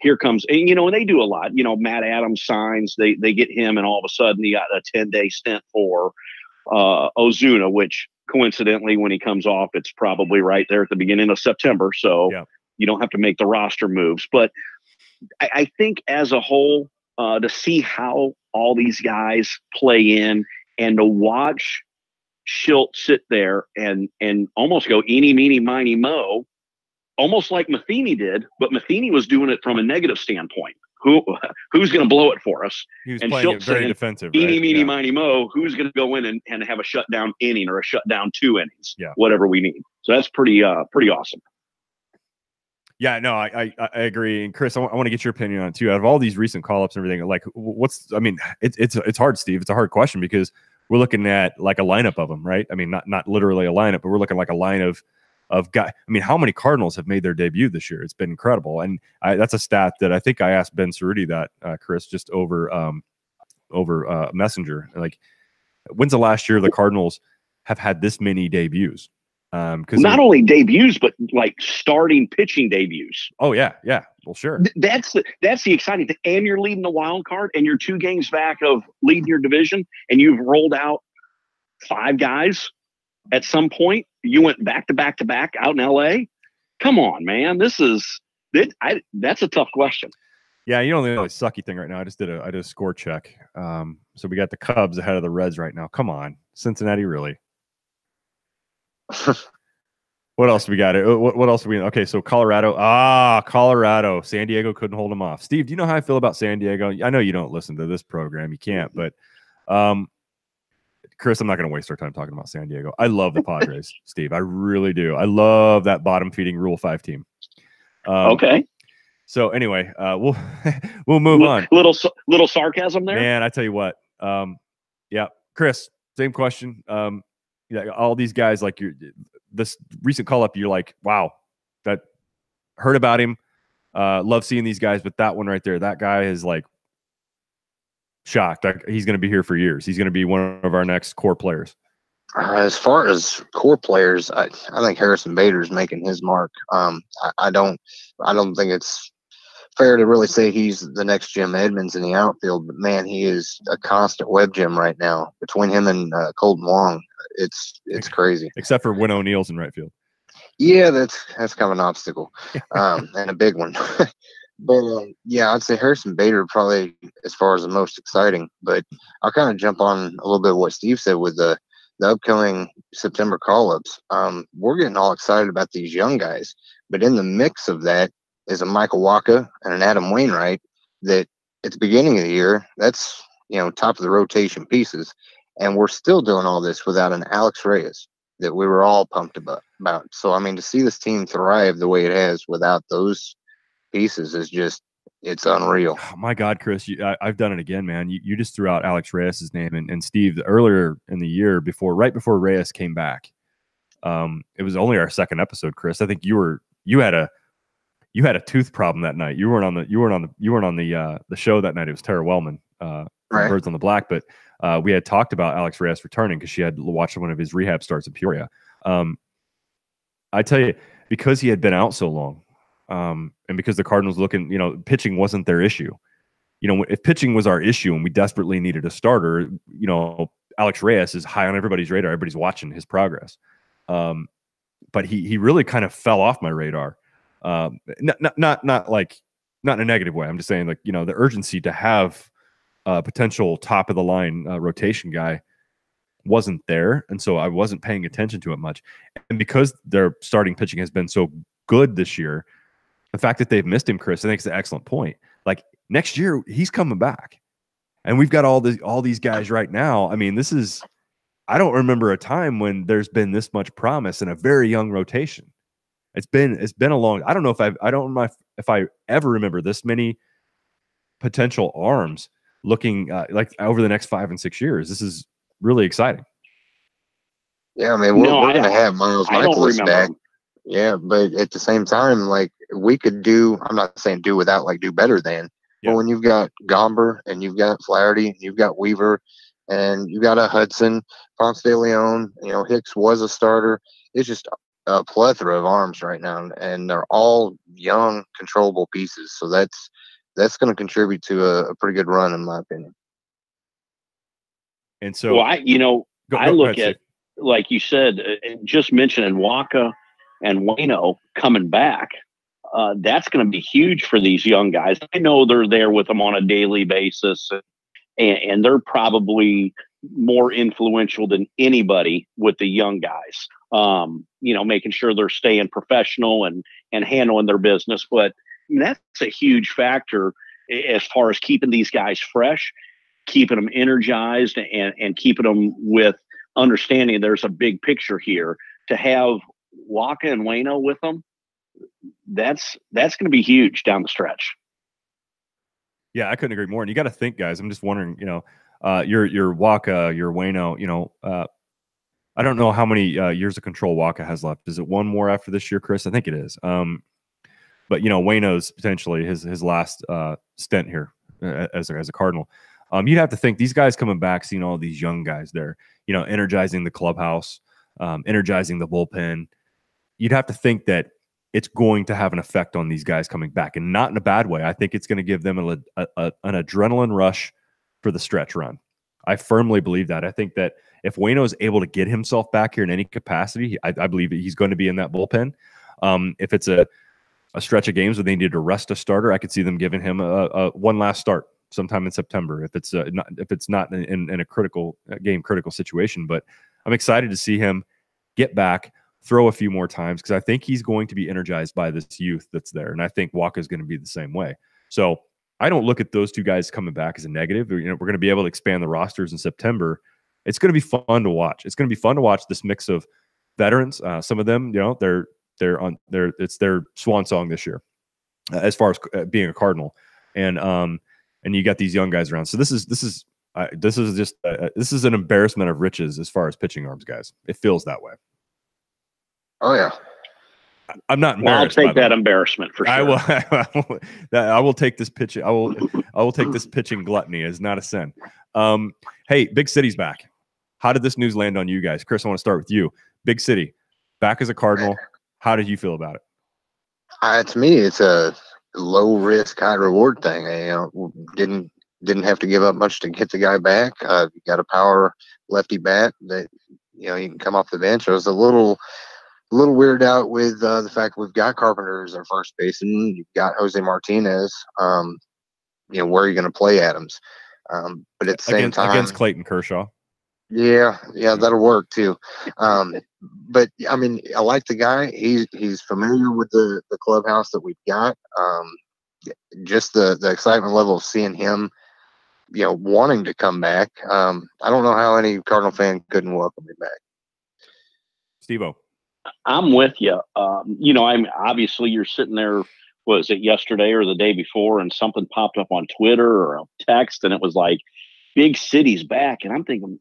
[SPEAKER 2] here comes, and they do a lot. Matt Adams signs, they get him, and all of a sudden he got a 10-day stint for Ozuna, which coincidentally, when he comes off, it's probably right there at the beginning of September. So you don't have to make the roster moves. But I think as a whole, to see how all these guys play in, and to watch Schilt sit there and almost go eeny, meeny, miny, mo, almost like Matheny did, but Matheny was doing it from a negative standpoint. Who's going to blow it for us?
[SPEAKER 1] He was
[SPEAKER 2] and
[SPEAKER 1] playing
[SPEAKER 2] Schilt
[SPEAKER 1] it very
[SPEAKER 2] saying,
[SPEAKER 1] defensive.
[SPEAKER 2] Eeny, meeny, miny, mo, who's going to go in and have a shutdown inning or a shutdown 2 innings, whatever we need. So that's pretty awesome.
[SPEAKER 1] Yeah, no, I agree. And Chris, I want to get your opinion on it too. Out of all these recent call-ups and everything, like it's hard, Steve. It's a hard question because we're looking at like a lineup of them, right? I mean, not literally a lineup, but we're looking like a line of guys. I mean, how many Cardinals have made their debut this year? It's been incredible. And that's a stat that I think I asked Ben Cerruti that, Chris, just over Messenger. Like, when's the last year the Cardinals have had this many debuts? Because
[SPEAKER 2] not only debuts, but like starting pitching debuts.
[SPEAKER 1] Oh yeah. Well, sure.
[SPEAKER 2] That's the exciting thing. And you're leading the wild card, and you're 2 games back of leading your division, and you've rolled out 5 guys. At some point, you went back to back to back out in LA. Come on, man. That's a tough question.
[SPEAKER 1] Yeah, you know the only sucky thing right now. I did a score check. So we got the Cubs ahead of the Reds right now. Come on, Cincinnati, really? What else do we got? What else do we? Okay, so Colorado. Colorado. San Diego couldn't hold them off. Steve, do you know how I feel about San Diego? I know you don't listen to this program. You can't, but Chris, I'm not going to waste our time talking about San Diego. I love the Padres, Steve. I really do. I love that bottom-feeding Rule 5 team.
[SPEAKER 2] Okay.
[SPEAKER 1] So anyway, we'll move on.
[SPEAKER 2] Little sarcasm there.
[SPEAKER 1] Man, I tell you what. Yeah, Chris, same question. Yeah, all these guys, like this recent call up, you're like, wow, that heard about him. Love seeing these guys, but that one right there, that guy is like shocked. He's going to be here for years. He's going to be one of our next core players.
[SPEAKER 6] As far as core players, I think Harrison Bader's making his mark. I don't think it's fair to really say he's the next Jim Edmonds in the outfield, but man, he is a constant web gem right now. Between him and Colton Wong, it's crazy.
[SPEAKER 1] Except for Win O'Neill's in right field.
[SPEAKER 6] Yeah, that's kind of an obstacle, and a big one. But yeah, I'd say Harrison Bader probably as far as the most exciting. But I'll kind of jump on a little bit of what Steve said with the upcoming September call-ups. We're getting all excited about these young guys, but in the mix of that is a Michael Wacha and an Adam Wainwright that at the beginning of the year, that's, top of the rotation pieces. And we're still doing all this without an Alex Reyes that we were all pumped about. So, I mean, to see this team thrive the way it has without those pieces is just, it's unreal.
[SPEAKER 1] Oh, my God, Chris, I've done it again, man. You just threw out Alex Reyes' name, and Steve, earlier in the year, right before Reyes came back, it was only our second episode, Chris. I think you had a tooth problem that night. You weren't on the show that night. It was Tara Wellman, from
[SPEAKER 6] Right.
[SPEAKER 1] Birds on the Black, but we had talked about Alex Reyes returning because she had watched one of his rehab starts in Peoria. I tell you, because he had been out so long, and because the Cardinals pitching wasn't their issue. If pitching was our issue and we desperately needed a starter, Alex Reyes is high on everybody's radar. Everybody's watching his progress. But he really kind of fell off my radar. Not in a negative way. I'm just saying, the urgency to have a potential top of the line rotation guy wasn't there, and so I wasn't paying attention to it much. And because their starting pitching has been so good this year, the fact that they've missed him, Chris, I think is an excellent point. Like next year, he's coming back, and we've got all these guys right now. I mean, I don't remember a time when there's been this much promise in a very young rotation. It's been a long. I don't know if I ever remember this many potential arms looking like over the next 5 and 6 years. This is really exciting.
[SPEAKER 6] Yeah, I mean, we're going to have Miles Michaelis back. Yeah, but at the same time, like we could do. I'm not saying do without, like do better than.
[SPEAKER 1] Yeah.
[SPEAKER 6] But when you've got Gomber and you've got Flaherty, and you've got Weaver, and you've got a Hudson, Ponce de Leon, Hicks was a starter. It's just a plethora of arms right now, and they're all young, controllable pieces. So that's going to contribute to a pretty good run, in my opinion.
[SPEAKER 1] And so,
[SPEAKER 2] well, I look at, like you said, just mentioning Wacha and Waino coming back. That's going to be huge for these young guys. I know they're there with them on a daily basis, and they're probably more influential than anybody with the young guys. Making sure they're staying professional and handling their business. But that's a huge factor as far as keeping these guys fresh, keeping them energized, and keeping them with understanding there's a big picture here. To have Wacha and Waino with them, that's going to be huge down the stretch.
[SPEAKER 1] Yeah, I couldn't agree more. And you got to think, guys. I'm just wondering, your Wacha, your Waino, I don't know how many years of control Wacha has left. Is it one more after this year, Chris? I think it is. But Waino's potentially his last stint here as a Cardinal. You'd have to think these guys coming back, seeing all these young guys there, energizing the clubhouse. energizing the bullpen. You'd have to think that it's going to have an effect on these guys coming back, and not in a bad way. I think it's going to give them an adrenaline rush for the stretch run. I firmly believe that. I think that if Waino is able to get himself back here in any capacity, I believe that he's going to be in that bullpen. If it's a stretch of games where they need to rest a starter, I could see them giving him a one last start sometime in September if it's not in a critical situation. But I'm excited to see him get back, throw a few more times, because I think he's going to be energized by this youth that's there, and I think Walker is going to be the same way. So I don't look at those two guys coming back as a negative. You know, we're going to be able to expand the rosters in September. It's going to be fun to watch. It's going to be fun to watch this mix of veterans. Some of them, you know, it's their swan song this year, as far as being a Cardinal, and you got these young guys around. So this is an embarrassment of riches as far as pitching arms, guys. It feels that way.
[SPEAKER 6] Oh yeah.
[SPEAKER 1] I'm not
[SPEAKER 2] embarrassed. Well, I'll take that embarrassment for
[SPEAKER 1] sure. I will take this pitch. I will take this pitching gluttony as not a sin. Hey, Big City's back. How did this news land on you guys? Chris, I want to start with you. Big City, back as a Cardinal. How did you feel about it?
[SPEAKER 6] To me, it's a low risk, high reward thing. You know, didn't have to give up much to get the guy back. You got a power lefty bat that, you know, you can come off the bench. I was a little weirded out with the fact we've got Carpenter as our first baseman. You've got Jose Martinez. You know, where are you going to play Adams? But at the same time,
[SPEAKER 1] against Clayton Kershaw.
[SPEAKER 6] Yeah, that'll work too. But I mean, I like the guy. He's familiar with the clubhouse that we've got. Just the excitement level of seeing him, you know, wanting to come back. I don't know how any Cardinal fan couldn't welcome him back.
[SPEAKER 1] Steve-O.
[SPEAKER 2] I'm with you. You know, I'm obviously you're sitting there. Was it yesterday or the day before? And something popped up on Twitter or a text, and it was like, "Big City's back," and I'm thinking,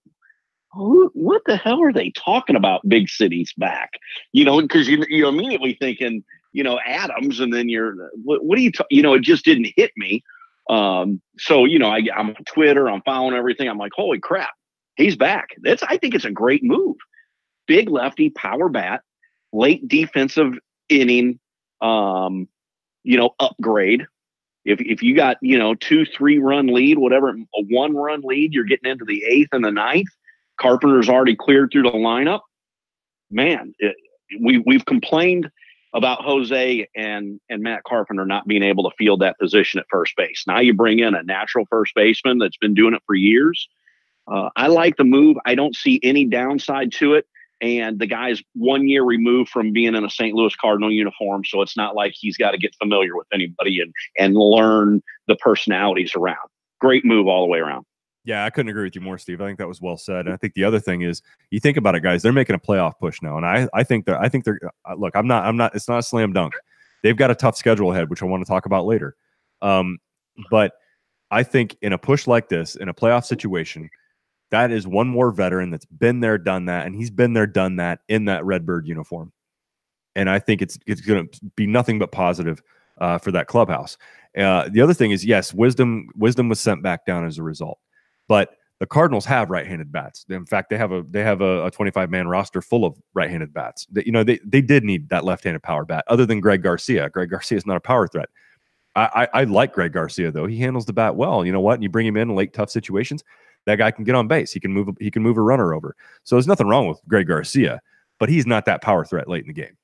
[SPEAKER 2] what the hell are they talking about? Big City's back, you know, because you're immediately thinking, you know, Adams, and then what are you, you know, it just didn't hit me. So, you know, I'm on Twitter, I'm following everything. I'm like, holy crap, he's back. I think it's a great move. Big lefty, power bat, late defensive inning, you know, upgrade. If you got, you know, 2-3 run lead, whatever, a 1 run lead, you're getting into the 8th and the 9th. Carpenter's already cleared through the lineup. Man, we've complained about Jose and Matt Carpenter not being able to field that position at first base. Now you bring in a natural first baseman that's been doing it for years. I like the move. I don't see any downside to it. And the guy's 1 year removed from being in a St. Louis Cardinal uniform, so it's not like he's got to get familiar with anybody and learn the personalities around. Great move all the way around.
[SPEAKER 1] Yeah, I couldn't agree with you more, Steve. I think that was well said. And I think the other thing is, you think about it, guys. They're making a playoff push now, and I think they're. Look, I'm not. It's not a slam dunk. They've got a tough schedule ahead, which I want to talk about later. But I think in a push like this, in a playoff situation, that is one more veteran that's been there, done that, and he's been there, done that in that Redbird uniform. And I think it's going to be nothing but positive for that clubhouse. The other thing is, yes, Wisdom was sent back down as a result. But the Cardinals have right-handed bats. In fact, they have a 25-man roster full of right-handed bats. They did need that left-handed power bat. Other than Greg Garcia, Greg Garcia is not a power threat. I like Greg Garcia though. He handles the bat well. You know what? And you bring him in late tough situations. That guy can get on base. He can move a runner over. So there's nothing wrong with Greg Garcia, but he's not that power threat late in the game.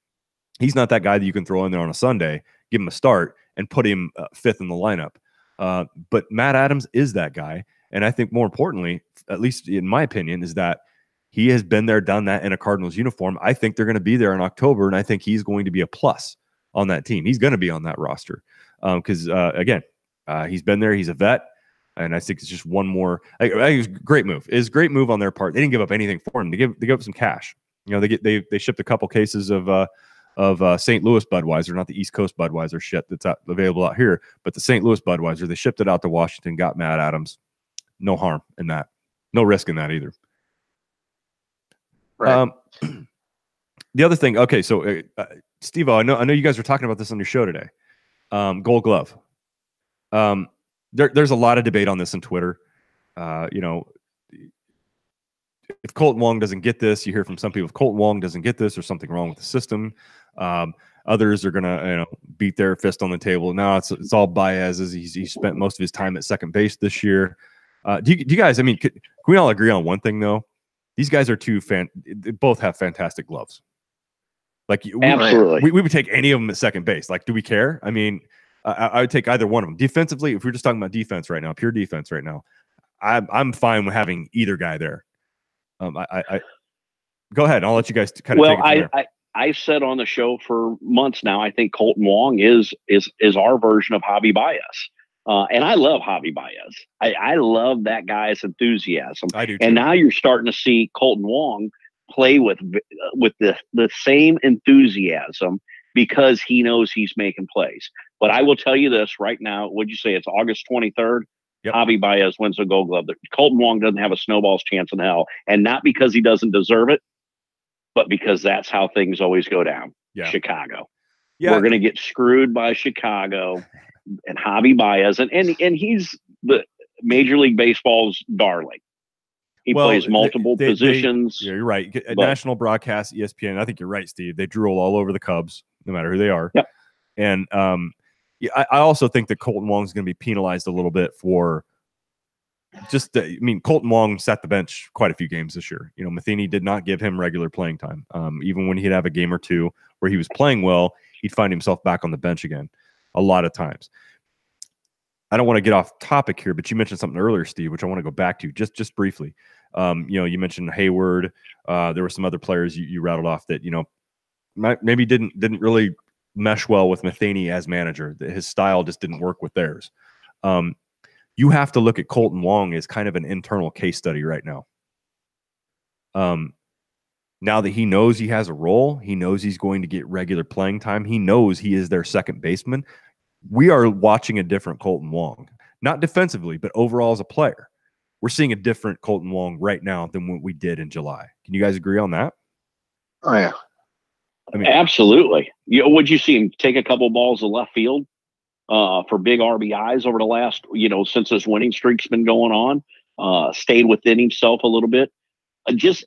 [SPEAKER 1] He's not that guy that you can throw in there on a Sunday, give him a start, and put him 5th in the lineup. But Matt Adams is that guy. And I think more importantly, at least in my opinion, is that he has been there, done that in a Cardinals uniform. I think they're going to be there in October, and I think he's going to be a plus on that team. He's going to be on that roster because, again, he's been there. He's a vet, and I think it's just one more. I think it was a great move. It's a great move on their part. They didn't give up anything for him. They give up some cash. You know, they shipped a couple cases of St. Louis Budweiser, not the East Coast Budweiser shit that's available out here, but the St. Louis Budweiser. They shipped it out to Washington, got Matt Adams. No harm in that. No risk in that either.
[SPEAKER 6] Right.
[SPEAKER 1] The other thing, okay, so Steve-O, I know you guys were talking about this on your show today. Gold Glove. There's a lot of debate on this on Twitter. You know, if Colton Wong doesn't get this, you hear from some people, if Colton Wong doesn't get this, there's something wrong with the system. Others are gonna beat their fist on the table. No, it's all Baez. He spent most of his time at second base this year. Do you guys? I mean, can we all agree on one thing though? These guys are they both have fantastic gloves. Like
[SPEAKER 2] absolutely,
[SPEAKER 1] we would take any of them at second base. Like, do we care? I mean, I would take either one of them. Defensively, if we're just talking about defense right now, pure defense right now, I'm fine with having either guy there. I go ahead. I'll let you guys kind of take it from there.
[SPEAKER 2] I've said on the show for months now, I think Colton Wong is our version of Javi Baez. And I love Javi Baez. I love that guy's enthusiasm.
[SPEAKER 1] I do too.
[SPEAKER 2] And now you're starting to see Colton Wong play with the same enthusiasm because he knows he's making plays. But I will tell you this right now. What'd you say? It's August 23rd.
[SPEAKER 1] Yep.
[SPEAKER 2] Javi Baez wins a Gold Glove. Colton Wong doesn't have a snowball's chance in hell. And not because he doesn't deserve it, but because that's how things always go down.
[SPEAKER 1] Yeah.
[SPEAKER 2] Chicago.
[SPEAKER 1] Yeah.
[SPEAKER 2] We're going to get screwed by Chicago and Javi Baez. And he's the Major League Baseball's darling. He plays multiple positions.
[SPEAKER 1] Yeah, you're right. National broadcast, ESPN. I think you're right, Steve. They drool all over the Cubs, no matter who they are.
[SPEAKER 2] Yep.
[SPEAKER 1] And I also think that Colton Wong is going to be penalized a little bit for Colton Wong sat the bench quite a few games this year. Matheny did not give him regular playing time. Even when he'd have a game or two where he was playing well, he'd find himself back on the bench again a lot of times. I don't want to get off topic here, but you mentioned something earlier, Steve, which I want to go back to just briefly. You mentioned Hayward. There were some other players you rattled off that, maybe didn't really mesh well with Matheny as manager. His style just didn't work with theirs. You have to look at Colton Wong as kind of an internal case study right now. Now that he knows he has a role, he knows he's going to get regular playing time. He knows he is their second baseman. We are watching a different Colton Wong, not defensively, but overall as a player. We're seeing a different Colton Wong right now than what we did in July. Can you guys agree on that?
[SPEAKER 6] Oh, yeah.
[SPEAKER 2] Absolutely. Would you see him take a couple balls to left field for big RBIs over the last, since this winning streak's been going on, stayed within himself a little bit. Just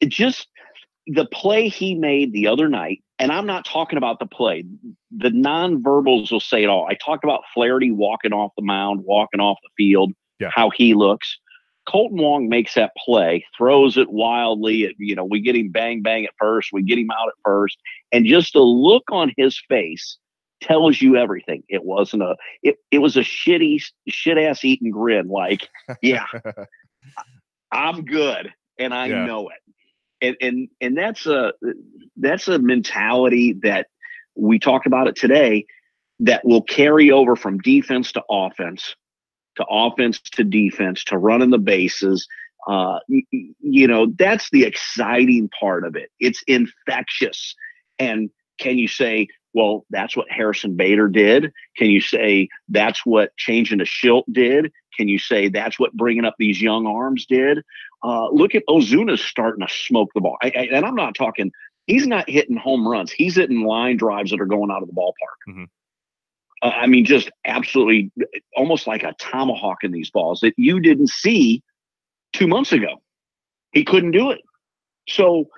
[SPEAKER 2] the play he made the other night, and I'm not talking about the play. The nonverbals will say it all. I talked about Flaherty walking off the mound, walking off the field, how he looks. Colton Wong makes that play, throws it wildly. We get him bang at first. We get him out at first. And just the look on his face tells you everything. It wasn't it was a shit ass eating grin. Like, yeah, I'm good. And I know it. And that's a mentality that we talked about it today that will carry over from defense to offense to defense, to running the bases. That's the exciting part of it. It's infectious. And can you say, well, that's what Harrison Bader did? Can you say that's what changing to Schilt did? Can you say that's what bringing up these young arms did? Look at Ozuna's starting to smoke the ball. And I'm not talking, he's not hitting home runs. He's hitting line drives that are going out of the ballpark.
[SPEAKER 1] Mm-hmm.
[SPEAKER 2] Just absolutely almost like a tomahawk in these balls that you didn't see 2 months ago. He couldn't do it. So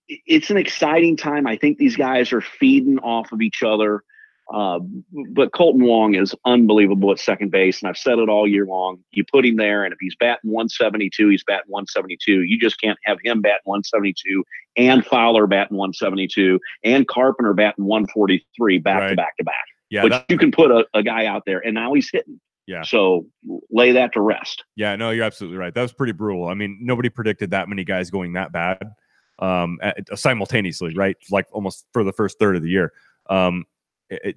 [SPEAKER 2] it's an exciting time. I think these guys are feeding off of each other. But Colton Wong is unbelievable at second base, and I've said it all year long. You put him there, and if he's batting 172, he's batting 172. You just can't have him batting 172 and Fowler batting 172 and Carpenter batting 143 back to back to back.
[SPEAKER 1] Yeah,
[SPEAKER 2] but you can put a guy out there, and now he's hitting.
[SPEAKER 1] Yeah.
[SPEAKER 2] So lay that to rest.
[SPEAKER 1] Yeah, no, you're absolutely right. That was pretty brutal. I mean, nobody predicted that many guys going that bad simultaneously, right? Like almost for the first third of the year.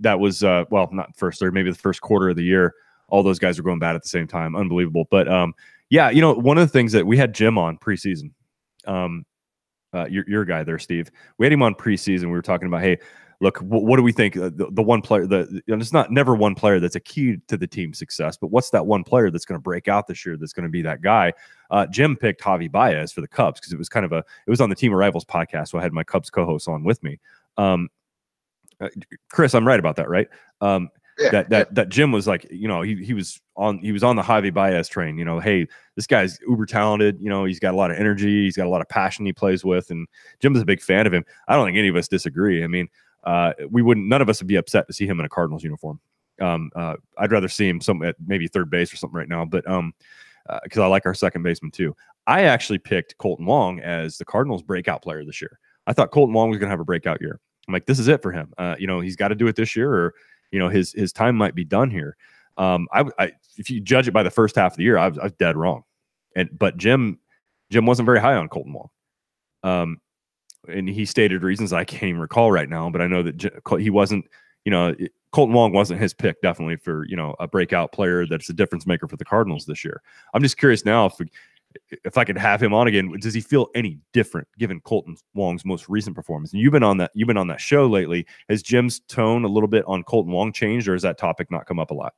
[SPEAKER 1] That was, not first third, maybe the first quarter of the year. All those guys were going bad at the same time. Unbelievable. But one of the things that we had Jim on preseason, your guy there, Steve, we had him on preseason. We were talking about, hey, look, what do we think? The one player it's not never one player that's a key to the team's success, but what's that one player that's going to break out this year? That's going to be that guy. Jim picked Javi Baez for the Cubs because it was it was on the Team of Rivals podcast. So I had my Cubs co-hosts on with me. Chris, I'm right about that, right? that Jim was like, he was on the Javi Baez train. Hey, this guy's uber talented. He's got a lot of energy. He's got a lot of passion he plays with, and Jim is a big fan of him. I don't think any of us disagree. I mean, none of us would be upset to see him in a Cardinals uniform. I'd rather see him at maybe third base or something right now, but because I like our second baseman too. I actually picked Colton Wong as the Cardinals breakout player this year. I thought Colton Wong was going to have a breakout year. I'm like, this is it for him. He's got to do it this year, or his time might be done here. If you judge it by the first half of the year, I was dead wrong. But Jim wasn't very high on Colton Wong. And he stated reasons I can't even recall right now, but I know that he wasn't, Colton Wong wasn't his pick definitely for, a breakout player that's a difference maker for the Cardinals this year. I'm just curious now if I could have him on again, does he feel any different given Colton Wong's most recent performance? And you've been on that show lately. Has Jim's tone a little bit on Colton Wong changed, or has that topic not come up a lot?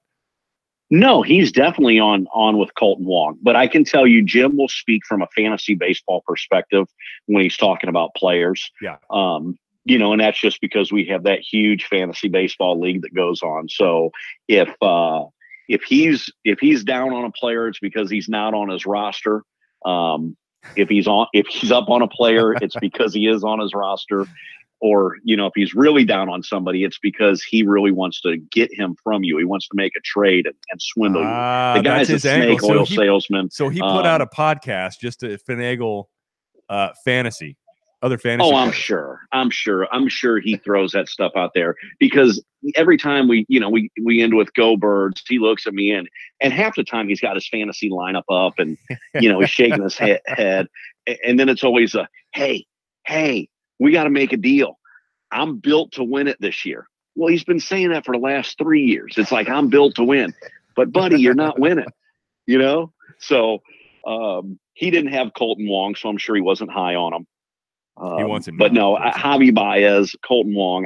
[SPEAKER 2] No, he's definitely on with Colton Wong. But I can tell you, Jim will speak from a fantasy baseball perspective when he's talking about players.
[SPEAKER 1] Yeah.
[SPEAKER 2] And that's just because we have that huge fantasy baseball league that goes on. So if he's down on a player, it's because he's not on his roster. If he's up on a player, it's because he is on his roster. Or, if he's really down on somebody, it's because he really wants to get him from you. He wants to make a trade and swindle you. The guy's a snake oil salesman.
[SPEAKER 1] So he put out a podcast just to finagle fantasy. Other fantasy.
[SPEAKER 2] Oh, I'm sure he throws that stuff out there, because every time we end with Go Birds, he looks at me and half the time he's got his fantasy lineup up and he's shaking his head, and then it's always hey, we got to make a deal. I'm built to win it this year. Well, he's been saying that for the last 3 years. It's like, I'm built to win, but buddy, you're not winning. So he didn't have Colton Wong, so I'm sure he wasn't high on him.
[SPEAKER 1] He wants him,
[SPEAKER 2] but no, Javi Baez, Colton Wong.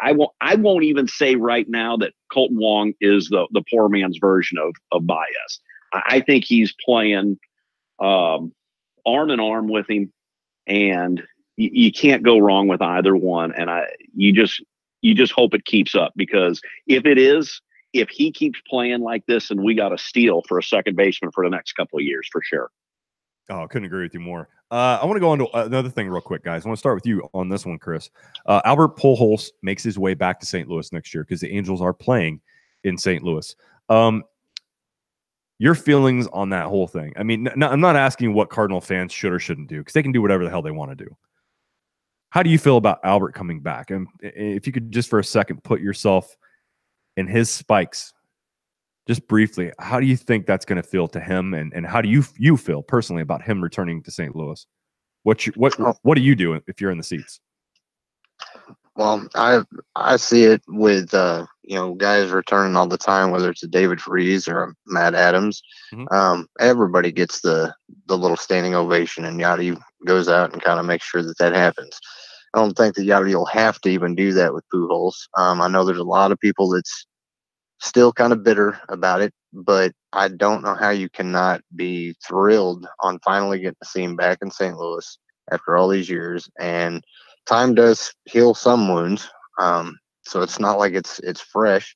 [SPEAKER 2] I won't even say right now that Colton Wong is the poor man's version of Baez. I think he's playing arm in arm with him, and you can't go wrong with either one. And you just hope it keeps up, because if he keeps playing like this, and we got a steal for a second baseman for the next couple of years for sure.
[SPEAKER 1] Oh, I couldn't agree with you more. I want to go on to another thing real quick, guys. I want to start with you on this one, Chris. Albert Pujols makes his way back to St. Louis next year because the Angels are playing in St. Louis. Your feelings on that whole thing? I mean, I'm not asking what Cardinal fans should or shouldn't do, because they can do whatever the hell they want to do. How do you feel about Albert coming back? And if you could just for a second put yourself in his spikes, just briefly, how do you think that's going to feel to him, and how do you feel personally about him returning to St. Louis? What do you do if you're in the seats?
[SPEAKER 6] Well, I see it with guys returning all the time, whether it's a David Freese or a Matt Adams. Mm-hmm. Everybody gets the little standing ovation, and Yadi goes out and kind of makes sure that happens. I don't think that Yadi will have to even do that with Pujols. I know there's a lot of people that's still kind of bitter about it, but I don't know how you cannot be thrilled on finally getting to see him back in St. Louis after all these years. And time does heal some wounds, so it's not like it's fresh.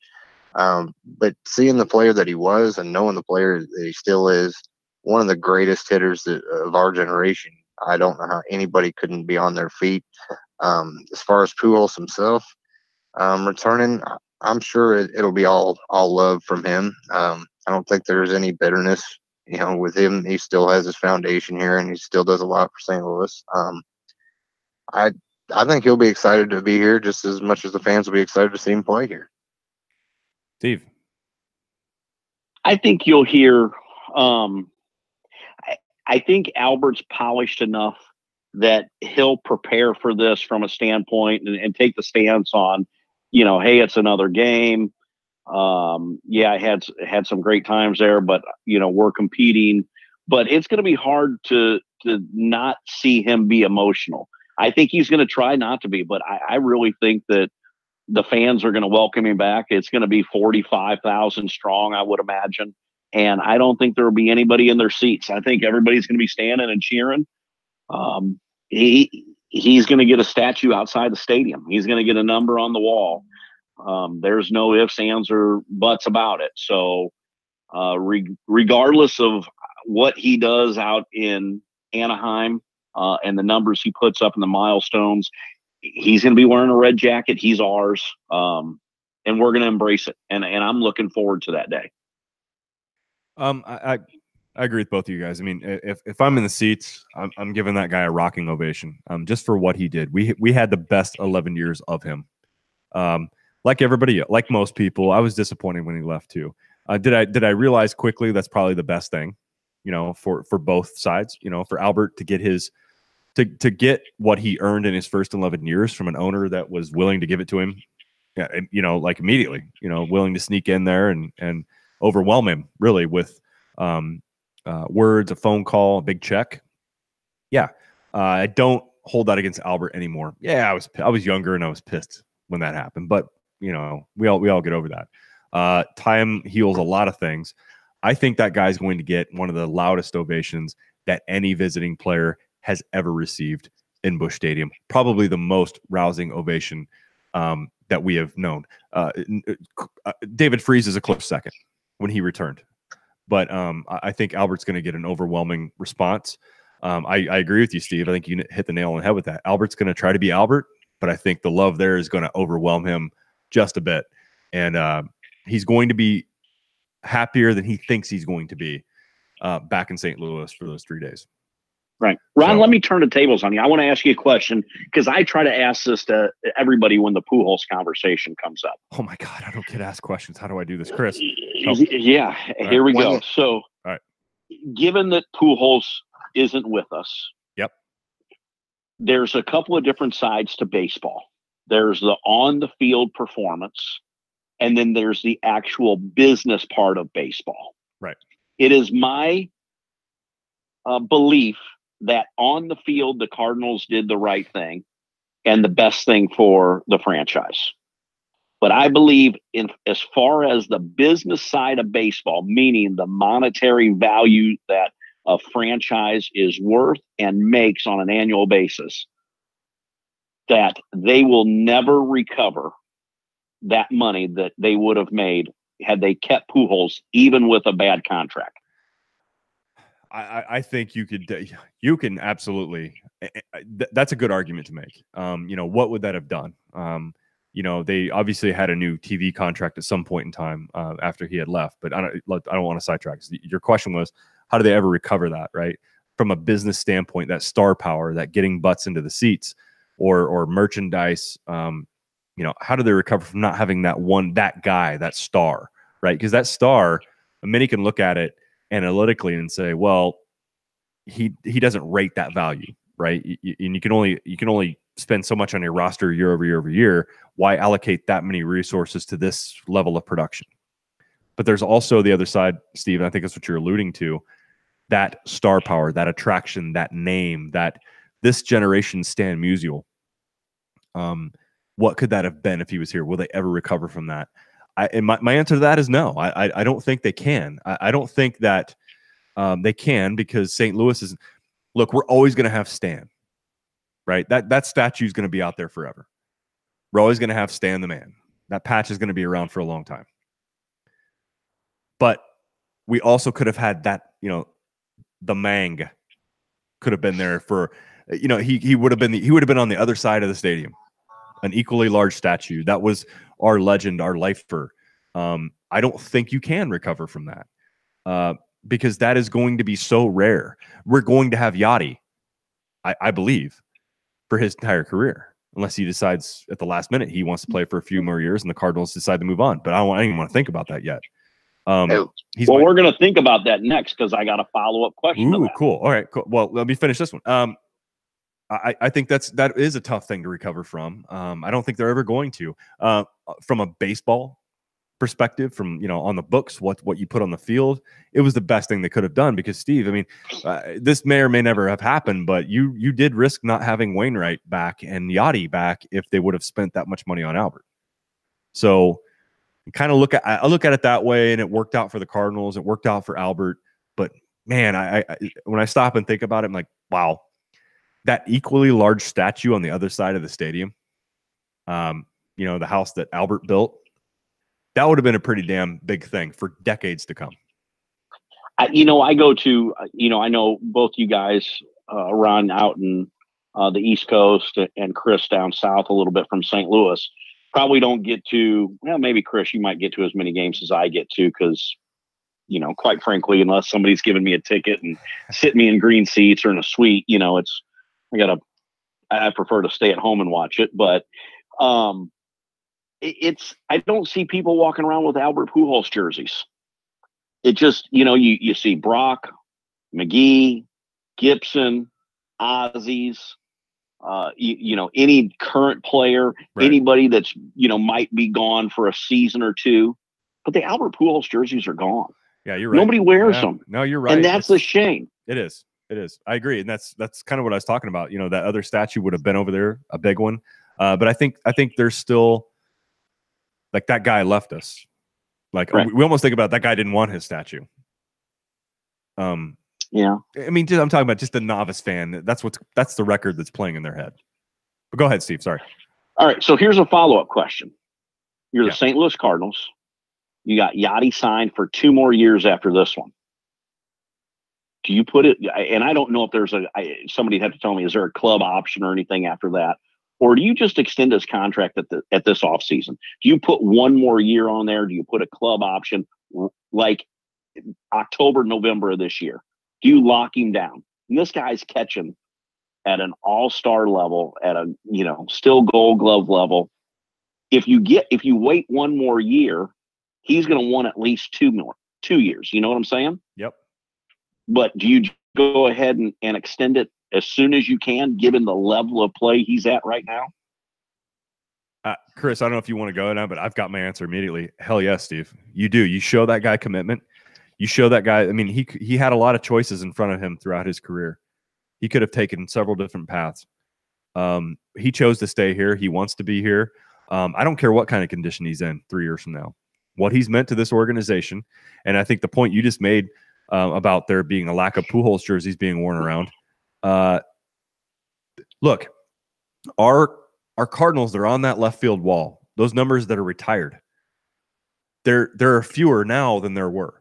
[SPEAKER 6] But seeing the player that he was and knowing the player that he still is, one of the greatest hitters of our generation, I don't know how anybody couldn't be on their feet. As far as Pujols himself returning, I'm sure it'll be all love from him. I don't think there's any bitterness, with him. He still has his foundation here, and he still does a lot for St. Louis. I think he'll be excited to be here just as much as the fans will be excited to see him play here.
[SPEAKER 1] Steve,
[SPEAKER 2] I think you'll hear. I think Albert's polished enough that he'll prepare for this from a standpoint and take the stance on, hey, it's another game. I had some great times there, but we're competing. But it's going to be hard to not see him be emotional. I think he's going to try not to be, but I really think that the fans are going to welcome him back. It's going to be 45,000 strong, I would imagine. And I don't think there will be anybody in their seats. I think everybody's going to be standing and cheering. He's going to get a statue outside the stadium. He's going to get a number on the wall. There's no ifs, ands, or buts about it. So regardless of what he does out in Anaheim and the numbers he puts up in the milestones, he's going to be wearing a red jacket. He's ours, and we're going to embrace it. And I'm looking forward to that day.
[SPEAKER 1] I agree with both of you guys. I mean, if I'm in the seats, I'm giving that guy a rocking ovation, just for what he did. We had the best 11 years of him. Like everybody, like most people, I was disappointed when he left too. Did I realize quickly that's probably the best thing, for both sides, for Albert to get to get what he earned in his first 11 years from an owner that was willing to give it to him, like immediately, willing to sneak in there and overwhelm him really with words, a phone call, a big check. Yeah. I don't hold that against Albert anymore. Yeah, I was younger and I was pissed when that happened, but we all get over that. Time heals a lot of things. I think that guy's going to get one of the loudest ovations that any visiting player has ever received in Busch Stadium. Probably the most rousing ovation that we have known. David Freese is a close second when he returned, but I think Albert's going to get an overwhelming response. I agree with you, Steve. I think you hit the nail on the head with that. Albert's going to try to be Albert, but I think the love there is going to overwhelm him just a bit. And he's going to be happier than he thinks he's going to be back in St. Louis for those 3 days.
[SPEAKER 2] Right. Ron, let me turn the tables on you. I want to ask you a question because I try to ask this to everybody when the Pujols conversation comes up.
[SPEAKER 1] Oh, my God. I don't get asked questions. How do I do this, Chris?
[SPEAKER 2] Yeah, here we go. So,
[SPEAKER 1] all right.
[SPEAKER 2] Given that Pujols isn't with us,
[SPEAKER 1] yep,
[SPEAKER 2] there's a couple of different sides to baseball. There's the on-the-field performance, and then there's the actual business part of baseball.
[SPEAKER 1] Right.
[SPEAKER 2] It is my belief that on the field, the Cardinals did the right thing and the best thing for the franchise. But I believe as far as the business side of baseball, meaning the monetary value that a franchise is worth and makes on an annual basis, that they will never recover that money that they would have made had they kept Pujols, even with a bad contract.
[SPEAKER 1] I think you can absolutely. That's a good argument to make. What would that have done? They obviously had a new TV contract at some point in time after he had left, but I don't want to sidetrack. Your question was, how do they ever recover that, right? From a business standpoint, that star power, that getting butts into the seats or merchandise, how do they recover from not having that guy, that star, right? Because that star, many can look at it analytically and say, well, he doesn't rate that value, right? And you can only spend so much on your roster year over year over year. Why allocate that many resources to this level of production? But there's also the other side, Steve, and I think that's what you're alluding to, that star power, that attraction, that name, that this generation Stan Musial. What could that have been if he was here? Will they ever recover from that? And my answer to that is no. I don't think they can. I don't think that they can, because St. Louis is. Look, we're always going to have Stan, right? That statue is going to be out there forever. We're always going to have Stan the man. That patch is going to be around for a long time. But we also could have had that, the Mang could have been there for, he would have been on the other side of the stadium, an equally large statue. That was our legend, our lifer. I don't think you can recover from that because that is going to be so rare. We're going to have Yachty, I believe, for his entire career, unless he decides at the last minute he wants to play for a few more years and the Cardinals decide to move on. But I don't even want to think about that yet.
[SPEAKER 2] We're going to think about that next because I got a follow-up question.
[SPEAKER 1] Ooh, cool. All right, cool. Well, let me finish this one. I think that is a tough thing to recover from. I don't think they're ever going to. From a baseball perspective, from on the books, what you put on the field, it was the best thing they could have done. Because Steve, I mean, this may or may never have happened, but you did risk not having Wainwright back and Yachty back if they would have spent that much money on Albert. So, kind of I look at it that way, and it worked out for the Cardinals. It worked out for Albert, but man, I when I stop and think about it, I'm like, wow. That equally large statue on the other side of the stadium, the house that Albert built, that would have been a pretty damn big thing for decades to come.
[SPEAKER 2] I know both you guys, Ron out in the East Coast and Chris down south a little bit from St. Louis, probably don't get to, well, maybe Chris, you might get to as many games as I get to because, quite frankly, unless somebody's giving me a ticket and sit me in green seats or in a suite, I prefer to stay at home and watch it. But I don't see people walking around with Albert Pujols jerseys. It just, you see Brock, McGee, Gibson, Ozzy's, any current player,
[SPEAKER 1] right.
[SPEAKER 2] Anybody that's, might be gone for a season or two, but the Albert Pujols jerseys are gone.
[SPEAKER 1] Yeah, you're right.
[SPEAKER 2] Nobody wears them.
[SPEAKER 1] No, you're right.
[SPEAKER 2] And that's a shame.
[SPEAKER 1] It is. I agree. And that's kind of what I was talking about. That other statue would have been over there, a big one. But I think there's still, like, that guy left us. Like, right. We almost think about that guy didn't want his statue.
[SPEAKER 2] Yeah.
[SPEAKER 1] I mean, I'm talking about just a novice fan. That's the record that's playing in their head. But go ahead, Steve. Sorry.
[SPEAKER 2] All right. So here's a follow-up question. You're the St. Louis Cardinals. You got Yachty signed for 2 more years after this one. Do you put it, and I don't know if there's somebody had to tell me, is there a club option or anything after that? Or do you just extend his contract at this offseason? Do you put 1 more year on there? Do you put a club option like October, November of this year? Do you lock him down? And this guy's catching at an all-star level, at a, still Gold Glove level. If you wait 1 more year, he's going to want at least 2 years. You know what I'm saying?
[SPEAKER 1] Yep.
[SPEAKER 2] But do you go ahead and extend it as soon as you can, given the level of play he's at right now?
[SPEAKER 1] Chris, I don't know if you want to go now, but I've got my answer immediately. Hell yes, Steve. You do. You show that guy commitment. You show that guy. I mean, he had a lot of choices in front of him throughout his career. He could have taken several different paths. He chose to stay here. He wants to be here. I don't care what kind of condition he's in 3 years from now. What he's meant to this organization, and I think the point you just made about there being a lack of Pujols jerseys being worn around. Look, our Cardinals, they're on that left field wall. Those numbers that are retired, there are fewer now than there were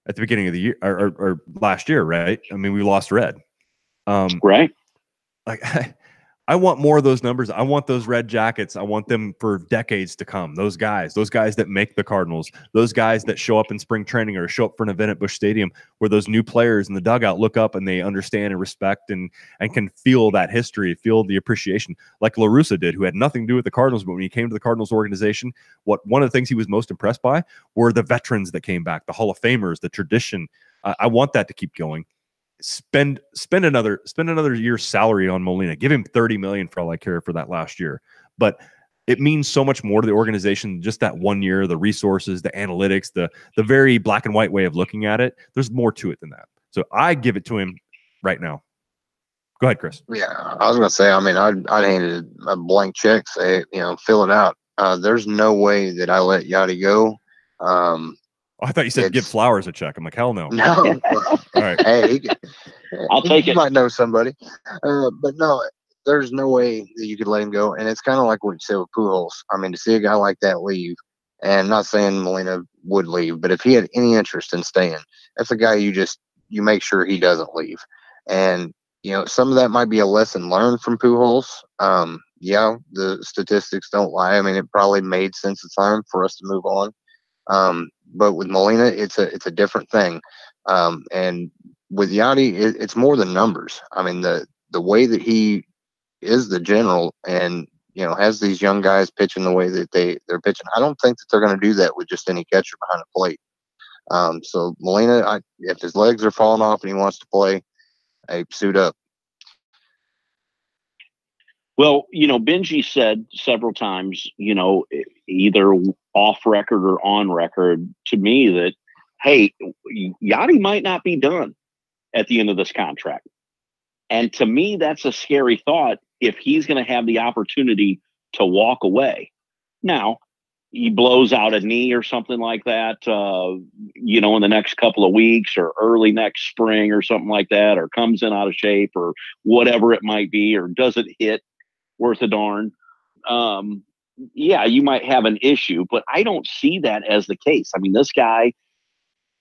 [SPEAKER 1] at the beginning of the year or last year, right? I mean, we lost Red.
[SPEAKER 2] Right.
[SPEAKER 1] Like, I want more of those numbers. I want those red jackets. I want them for decades to come. Those guys that make the Cardinals, those guys that show up in spring training or show up for an event at Busch Stadium, where those new players in the dugout look up and they understand and respect and can feel that history, feel the appreciation, like La Russa did, who had nothing to do with the Cardinals. But when he came to the Cardinals organization, one of the things he was most impressed by were the veterans that came back, the Hall of Famers, the tradition. I want that to keep going. Spend another year's salary on Molina. Give him $30 million for all I care for that last year. But it means so much more to the organization than just that 1 year, the resources, the analytics, the very black and white way of looking at it. There's more to it than that. So I give it to him right now. Go ahead, Chris.
[SPEAKER 6] Yeah, I was going to say, I mean, I'd handed a blank check, say, fill it out. There's no way that I let Yachty go.
[SPEAKER 1] I thought you said give Flowers a check. I'm like, hell no.
[SPEAKER 6] No.
[SPEAKER 1] All right.
[SPEAKER 6] Hey,
[SPEAKER 2] I'll take it.
[SPEAKER 6] You might know somebody. But no, there's no way that you could let him go. And it's kind of like what you said with Pujols. I mean, to see a guy like that leave, and not saying Molina would leave, but if he had any interest in staying, that's a guy you make sure he doesn't leave. And, some of that might be a lesson learned from Pujols. Yeah, the statistics don't lie. I mean, it probably made sense at the time for us to move on. But with Molina, it's a different thing. And with Yachty, it's more than numbers. I mean, the way that he is the general and, has these young guys pitching the way that they're pitching. I don't think that they're going to do that with just any catcher behind the plate. So Molina, if his legs are falling off and he wants to play, hey, suit up.
[SPEAKER 2] Well, Benji said several times, either off record or on record to me that, hey, Yachty might not be done at the end of this contract. And to me, that's a scary thought if he's going to have the opportunity to walk away. Now, he blows out a knee or something like that, in the next couple of weeks or early next spring or something like that, or comes in out of shape or whatever it might be, or doesn't hit worth a darn. yeah, you might have an issue, but I don't see that as the case. I mean, this guy,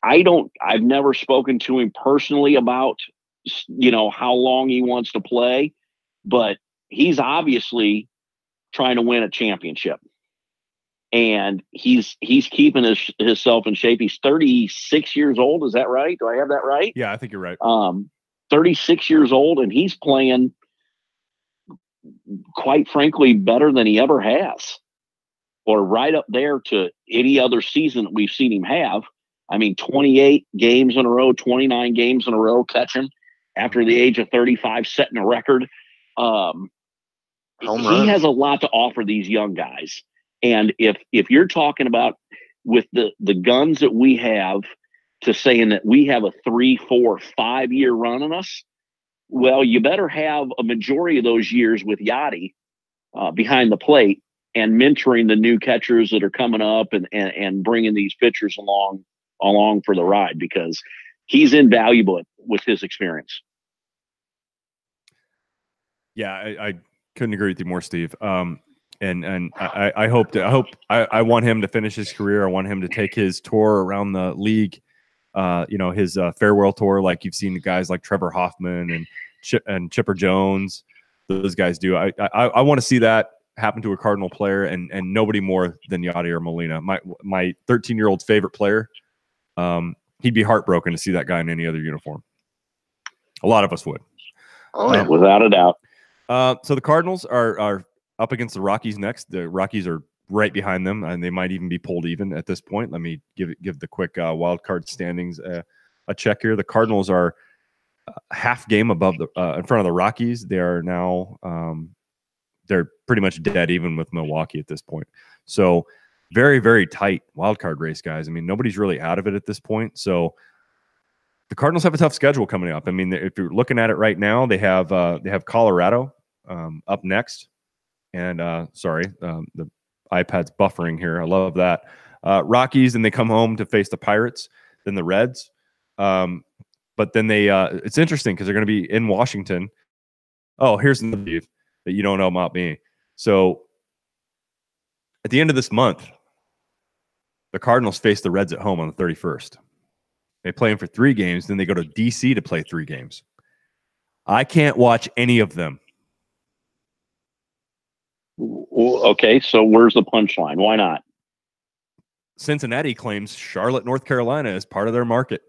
[SPEAKER 2] I've never spoken to him personally about, how long he wants to play, but he's obviously trying to win a championship. And he's keeping himself in shape. He's 36 years old. Is that right? Do I have that right?
[SPEAKER 1] Yeah, I think you're right.
[SPEAKER 2] 36 years old, and he's playing, quite frankly, better than he ever has, or right up there to any other season that we've seen him have. I mean, 28 games in a row, 29 games in a row, catching after the age of 35, setting a record. He has a lot to offer these young guys. And if you're talking about with the guns that we have, to saying that we have a 3, 4, 5 year run on us, well, you better have a majority of those years with Yachty behind the plate and mentoring the new catchers that are coming up and bringing these pitchers along for the ride, because he's invaluable with his experience.
[SPEAKER 1] Yeah, I couldn't agree with you more, Steve. And I want him to finish his career. I want him to take his tour around the league, his farewell tour, like you've seen the guys like Trevor Hoffman and Chipper Jones, those guys do. I want to see that happen to a Cardinal player, and nobody more than Yachty or Molina. My 13-year-old's favorite player. He'd be heartbroken to see that guy in any other uniform. A lot of us would.
[SPEAKER 2] Oh, yeah. Without a doubt.
[SPEAKER 1] So the Cardinals are up against the Rockies next. The Rockies are right behind them, and they might even be pulled even at this point. Let me give the quick wild card standings a check here. The Cardinals are half game above in front of the Rockies. They are now they're pretty much dead even with Milwaukee at this point. So very, very tight wild card race, guys. I mean, nobody's really out of it at this point. So the Cardinals have a tough schedule coming up. I mean, if you're looking at it right now, they have Colorado up next. And the iPad's buffering here. I love that. Rockies, and they come home to face the Pirates, then the Reds. But then it's interesting because they're going to be in Washington. Oh, here's the news that you don't know about me. So at the end of this month, the Cardinals face the Reds at home on the 31st. They play them for 3 games. Then they go to D.C. to play 3 games. I can't watch any of them.
[SPEAKER 2] Okay, so where's the punchline? Why not?
[SPEAKER 1] Cincinnati claims Charlotte, North Carolina is part of their market.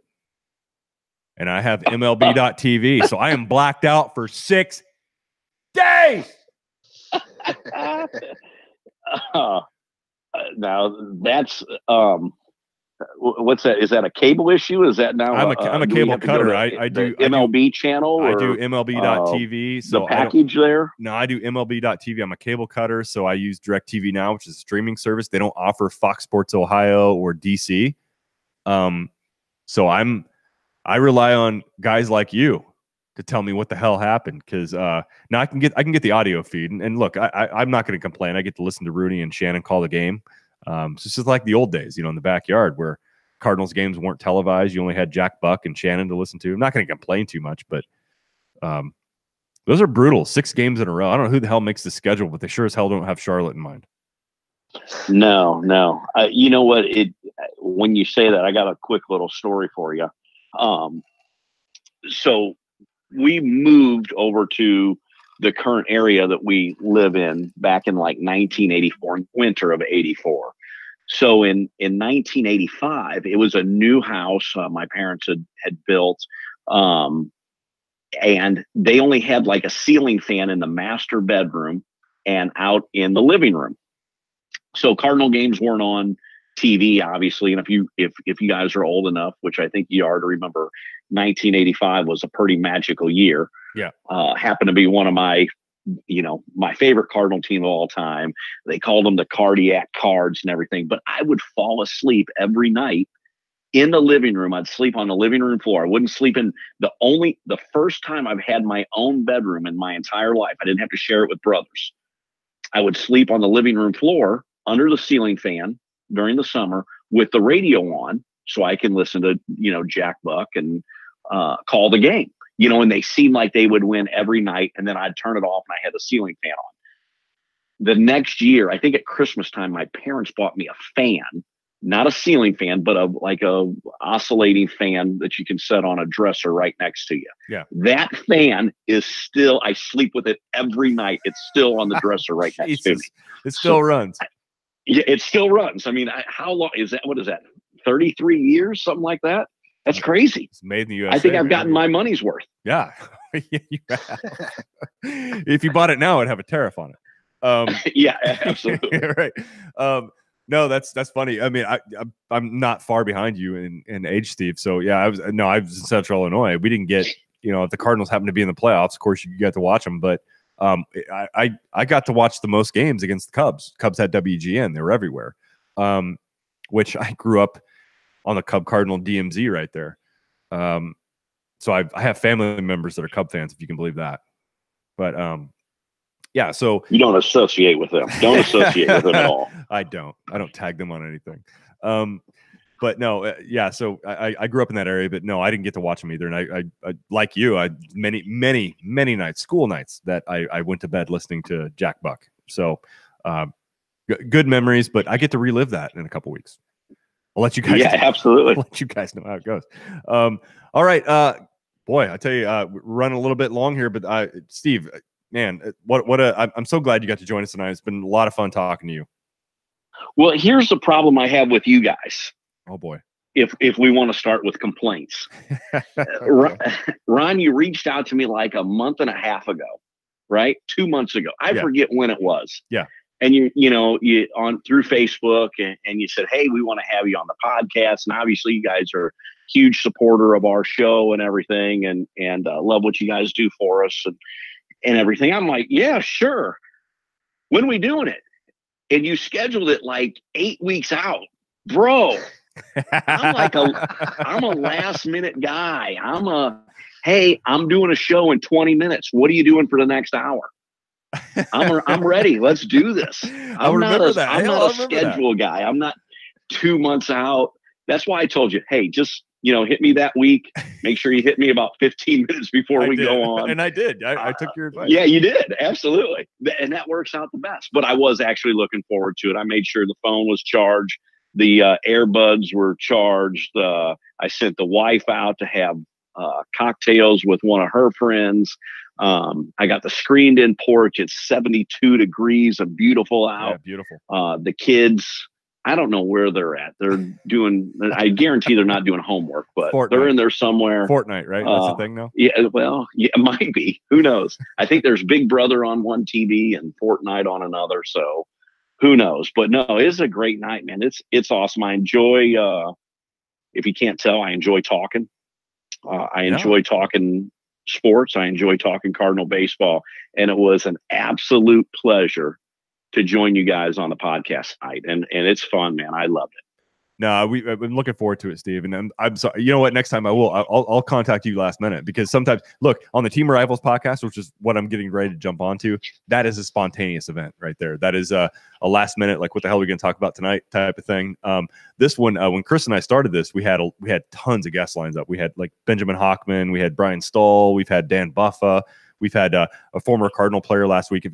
[SPEAKER 1] And I have MLB.TV, so I am blacked out for 6 days.
[SPEAKER 2] Now that's what's that? Is that a cable issue? Is that now?
[SPEAKER 1] I'm a cable cutter. I do
[SPEAKER 2] MLB channel.
[SPEAKER 1] I do MLB.TV. So
[SPEAKER 2] the package there.
[SPEAKER 1] No, I do MLB.TV. I'm a cable cutter, so I use DirecTV Now, which is a streaming service. They don't offer Fox Sports Ohio or DC. So I rely on guys like you to tell me what the hell happened, because now I can get the audio feed, and look, I'm not going to complain. I get to listen to Rudy and Shannon call the game. It's just like the old days, in the backyard where Cardinals games weren't televised. You only had Jack Buck and Shannon to listen to. I'm not going to complain too much, but those are brutal. 6 games in a row. I don't know who the hell makes the schedule, but they sure as hell don't have Charlotte in mind.
[SPEAKER 2] No. You know what? When you say that, I got a quick little story for you. So we moved over to the current area that we live in back in like 1984, winter of 84. So in 1985, it was a new house my parents had built. And they only had like a ceiling fan in the master bedroom and out in the living room. So Cardinal games weren't on TV, obviously. And if you guys are old enough, which I think you are, to remember 1985 was a pretty magical year.
[SPEAKER 1] Yeah.
[SPEAKER 2] Happened to be one of my favorite Cardinal team of all time. They called them the Cardiac Cards and everything, but I would fall asleep every night in the living room. I'd sleep on the living room floor. I wouldn't sleep in the first time I've had my own bedroom in my entire life. I didn't have to share it with brothers. I would sleep on the living room floor under the ceiling fan during the summer with the radio on, so I can listen to, Jack Buck and call the game, and they seemed like they would win every night. And then I'd turn it off and I had the ceiling fan on. the next year, I think at Christmas time, my parents bought me a fan, not a ceiling fan, but a oscillating fan that you can set on a dresser right next to you.
[SPEAKER 1] Yeah.
[SPEAKER 2] That fan is still, I sleep with it every night. It's still on the dresser right next to me.
[SPEAKER 1] It still runs.
[SPEAKER 2] Yeah, it still runs. I mean, how long is that? What is that? 33 years, something like that? That's crazy.
[SPEAKER 1] It's made in the USA.
[SPEAKER 2] I think I've gotten my money's worth.
[SPEAKER 1] Yeah. You have. If you bought it now, it'd have a tariff on it.
[SPEAKER 2] Yeah, absolutely.
[SPEAKER 1] Right. No, that's funny. I mean, I'm not far behind you in age, Steve. So yeah, I was in Central Illinois. We didn't get, if the Cardinals happened to be in the playoffs, of course you get to watch them. But I got to watch the most games against the Cubs. Cubs had WGN. They were everywhere. Which I grew up on the Cub Cardinal DMZ right there. So I have family members that are Cub fans, if you can believe that. But yeah, so
[SPEAKER 2] you don't associate with them. Don't associate with them at all.
[SPEAKER 1] I don't tag them on anything. But no, yeah. So I grew up in that area, but no, I didn't get to watch them either. And I like you, many nights, school nights, that I went to bed listening to Jack Buck. So good memories, but I get to relive that in a couple weeks. I'll let you guys.
[SPEAKER 2] Yeah, absolutely.
[SPEAKER 1] I'll let you guys know how it goes. All right, boy, I tell you, we're running a little bit long here, but Steve, man, I'm so glad you got to join us tonight. It's been a lot of fun talking to you.
[SPEAKER 2] Well, here's the problem I have with you guys.
[SPEAKER 1] Oh boy.
[SPEAKER 2] If we want to start with complaints, Ron, you reached out to me like a month and a half ago, right? 2 months ago. I forget when it was.
[SPEAKER 1] Yeah.
[SPEAKER 2] And you on through Facebook and you said, hey, we want to have you on the podcast. And obviously you guys are a huge supporter of our show and everything, and love what you guys do for us and everything. I'm like, yeah, sure. When are we doing it? And you scheduled it like 8 weeks out, bro. I'm a last minute guy. Hey, I'm doing a show in 20 minutes. What are you doing for the next hour? I'm ready. Let's do this. I'm not a schedule guy. I'm not 2 months out. That's why I told you, hey, just, hit me that week. Make sure you hit me about 15 minutes before we go on.
[SPEAKER 1] And I did. I took your advice.
[SPEAKER 2] Yeah, you did. Absolutely. And that works out the best. But I was actually looking forward to it. I made sure the phone was charged. The earbuds were charged. I sent the wife out to have cocktails with one of her friends. I got the screened in porch. It's 72 degrees and beautiful out.
[SPEAKER 1] Yeah, beautiful.
[SPEAKER 2] The kids, I don't know where they're at. They're doing, I guarantee they're not doing homework, but
[SPEAKER 1] Fortnite.
[SPEAKER 2] They're in there somewhere.
[SPEAKER 1] Fortnite, right? That's the thing now?
[SPEAKER 2] Yeah, well, yeah, it might be. Who knows? I think there's Big Brother on one TV and Fortnite on another. So who knows? But no, it's a great night, man. It's awesome. I enjoy, if you can't tell, I enjoy talking. I enjoy talking sports. I enjoy talking Cardinal baseball. And it was an absolute pleasure to join you guys on the podcast tonight. And it's fun, man. I loved it.
[SPEAKER 1] No, I've been looking forward to it, Steve. And I'm sorry. You know what? Next time I'll contact you last minute, because sometimes, look, on the Team Rivals podcast, which is what I'm getting ready to jump onto, that is a spontaneous event right there. That is a last minute, like, what the hell are we going to talk about tonight type of thing. This one, when Chris and I started this, we had tons of guest lines up. We had like Benjamin Hockman, we had Brian Stahl, we've had Dan Buffa, we've had a former Cardinal player last week.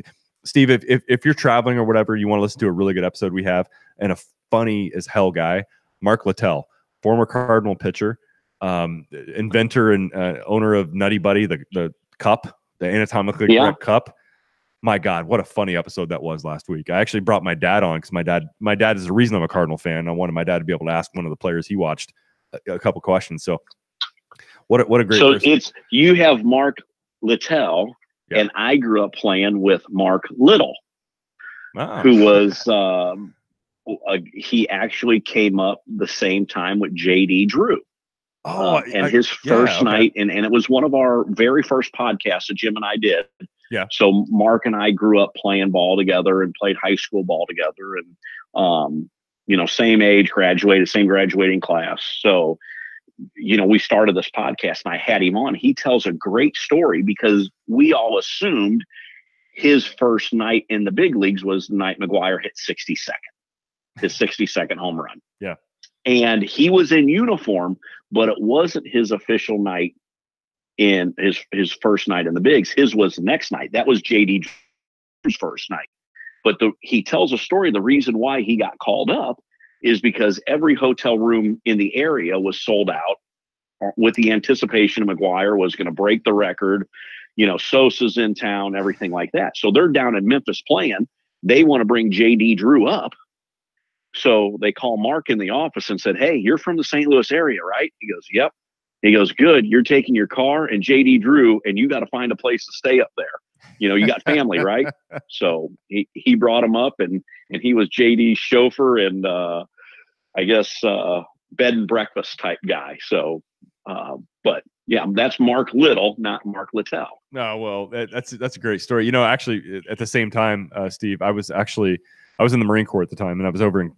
[SPEAKER 1] Steve, if you're traveling or whatever, you want to listen to a really good episode we have, and a funny as hell guy, Mark Littell, former Cardinal pitcher, inventor and owner of Nutty Buddy, the cup, the anatomically correct cup. My God, what a funny episode that was last week. I actually brought my dad on because my dad is the reason I'm a Cardinal fan. I wanted my dad to be able to ask one of the players he watched a couple questions. So what a great person.
[SPEAKER 2] So you have Mark Littell, and I grew up playing with Mark Little, who was he actually came up the same time with JD Drew. His first night, and it was one of our very first podcasts that Jim and I did.
[SPEAKER 1] Yeah.
[SPEAKER 2] So Mark and I grew up playing ball together and played high school ball together, and same age, same graduating class. So we started this podcast and I had him on. He tells a great story because we all assumed his first night in the big leagues was the night McGuire hit 62nd, his 62nd home run.
[SPEAKER 1] Yeah.
[SPEAKER 2] And he was in uniform, but it wasn't his official night in his first night in the bigs. His was the next night. That was JD Drew's first night. But he tells a story. The reason why he got called up is because every hotel room in the area was sold out with the anticipation McGuire was going to break the record. Sosa's in town, everything like that. So they're down in Memphis playing. They want to bring J.D. Drew up. So they call Mark in the office and said, "Hey, you're from the St. Louis area, right?" He goes, "Yep." He goes, "Good. You're taking your car and J.D. Drew, and you got to find a place to stay up there. You got family, right?" So he brought him up, and he was J.D.'s chauffeur and I guess bed and breakfast type guy. So, but yeah, that's Mark Little, not Mark Littell.
[SPEAKER 1] No, well, that's a great story. Actually, at the same time, Steve, I was in the Marine Corps at the time, and I was over in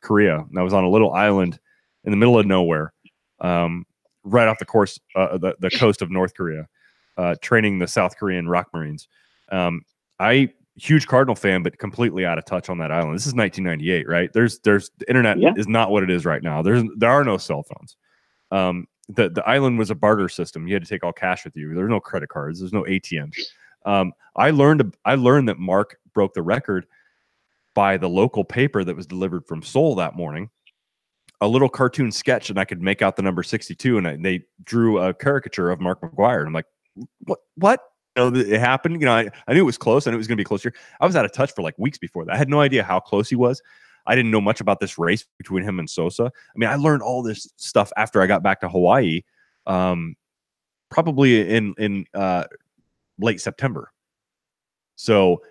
[SPEAKER 1] Korea, and I was on a little island in the middle of nowhere, right off the coast of North Korea, training the South Korean Rock Marines. Huge Cardinal fan, but completely out of touch on that island. This is 1998, right? There's the internet is not what it is right now. There are no cell phones. The island was a barter system. You had to take all cash with you. There's no credit cards. There's no ATMs. I learned that Mark broke the record by the local paper that was delivered from Seoul that morning. A little cartoon sketch, and I could make out the number 62, and they drew a caricature of Mark McGuire. And I'm like, what? It happened. I knew it was close. I knew it was going to be closer. I was out of touch for like weeks before that. I had no idea how close he was. I didn't know much about this race between him and Sosa. I mean, I learned all this stuff after I got back to Hawaii, probably in late September. So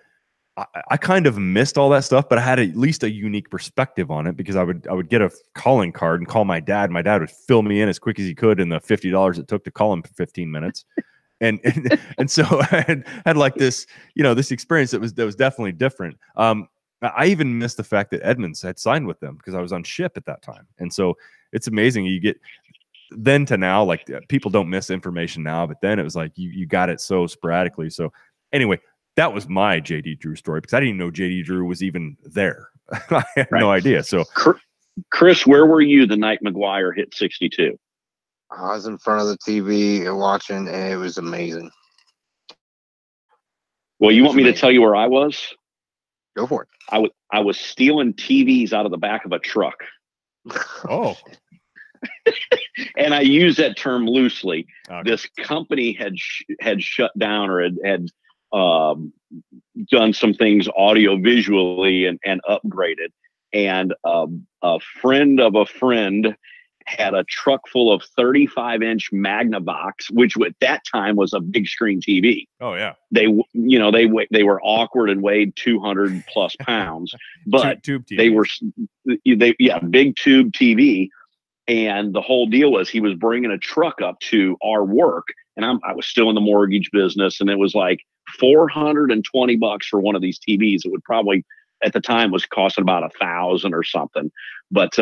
[SPEAKER 1] I kind of missed all that stuff, but I had at least a unique perspective on it because I would get a calling card and call my dad. My dad would fill me in as quick as he could in the $50 it took to call him for 15 minutes. And so I had like this, this experience that was definitely different. I even missed the fact that Edmonds had signed with them because I was on ship at that time. And so it's amazing. You get then to now, like people don't miss information now, but then it was like you got it so sporadically. So anyway, that was my J.D. Drew story because I didn't even know J.D. Drew was even there. I had no idea. So
[SPEAKER 2] Chris, where were you the night McGuire hit 62?
[SPEAKER 6] I was in front of the TV and watching, and it was amazing.
[SPEAKER 2] Well, you want me to tell you where I was?
[SPEAKER 6] Go for it.
[SPEAKER 2] I was stealing TVs out of the back of a truck.
[SPEAKER 1] Oh.
[SPEAKER 2] And I use that term loosely.
[SPEAKER 1] Okay.
[SPEAKER 2] This company had shut down or had done some things audio visually and upgraded. And a friend of a friend had a truck full of 35-inch Magnavox, which at that time was a big screen TV.
[SPEAKER 1] Oh yeah.
[SPEAKER 2] They were awkward and weighed 200 plus pounds, but
[SPEAKER 1] tube TV.
[SPEAKER 2] Big tube TV. And the whole deal was he was bringing a truck up to our work, and I was still in the mortgage business, and it was like $420 for one of these TVs. It would probably at the time was costing about $1,000 or something, but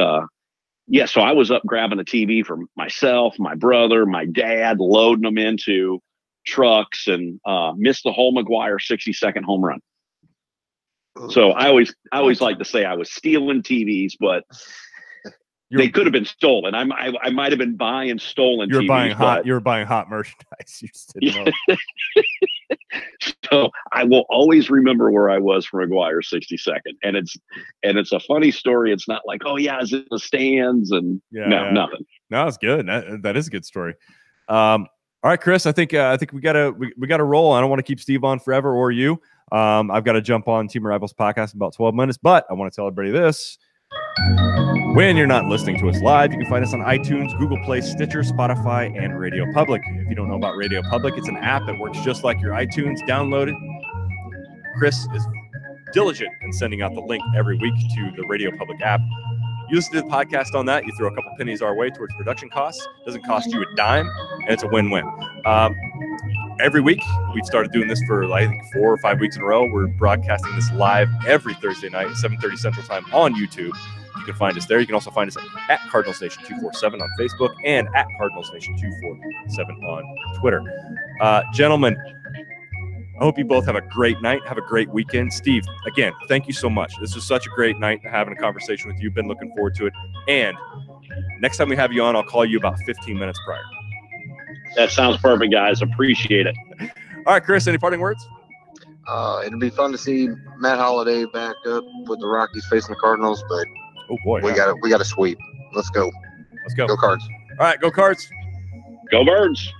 [SPEAKER 2] yeah, so I was up grabbing a TV for myself, my brother, my dad, loading them into trucks, and missed the whole McGuire 60-second home run. So I always like to say I was stealing TVs, but they could have been stolen. I might have been buying stolen TVs.
[SPEAKER 1] You were buying hot merchandise. You just didn't know.
[SPEAKER 2] So I will always remember where I was for McGuire 62nd, and it's a funny story. It's not like, oh yeah, it's in the stands and nothing.
[SPEAKER 1] No, it's good. That is a good story. All right, Chris, I think we gotta roll. I don't want to keep Steve on forever or you. I've got to jump on Team Rivals podcast in about 12 minutes, but I want to tell everybody this. When you're not listening to us live, you can find us on iTunes, Google Play, Stitcher, Spotify, and Radio Public. If you don't know about Radio Public, it's an app that works just like your iTunes. Download it. Chris is diligent in sending out the link every week to the Radio Public app. You listen to the podcast on that, you throw a couple pennies our way towards production costs. It doesn't cost you a dime, and it's a win-win. Every week, we've started doing this for, I think, 4 or 5 weeks in a row. We're broadcasting this live every Thursday night at 7:30 Central Time on YouTube. You can find us there. You can also find us at Cardinals Nation 247 on Facebook and at Cardinals Nation 247 on Twitter. Gentlemen, I hope you both have a great night. Have a great weekend. Steve, again, thank you so much. This was such a great night having a conversation with you. Been looking forward to it. And next time we have you on, I'll call you about 15 minutes prior.
[SPEAKER 2] That sounds perfect, guys. Appreciate it.
[SPEAKER 1] All right, Chris, any parting words?
[SPEAKER 6] It'll be fun to see Matt Holliday back up with the Rockies facing the Cardinals, but
[SPEAKER 1] Oh boy,
[SPEAKER 6] we got to sweep. Let's go.
[SPEAKER 1] Let's go.
[SPEAKER 6] Go Cards.
[SPEAKER 1] All right, go Cards.
[SPEAKER 2] Go Birds.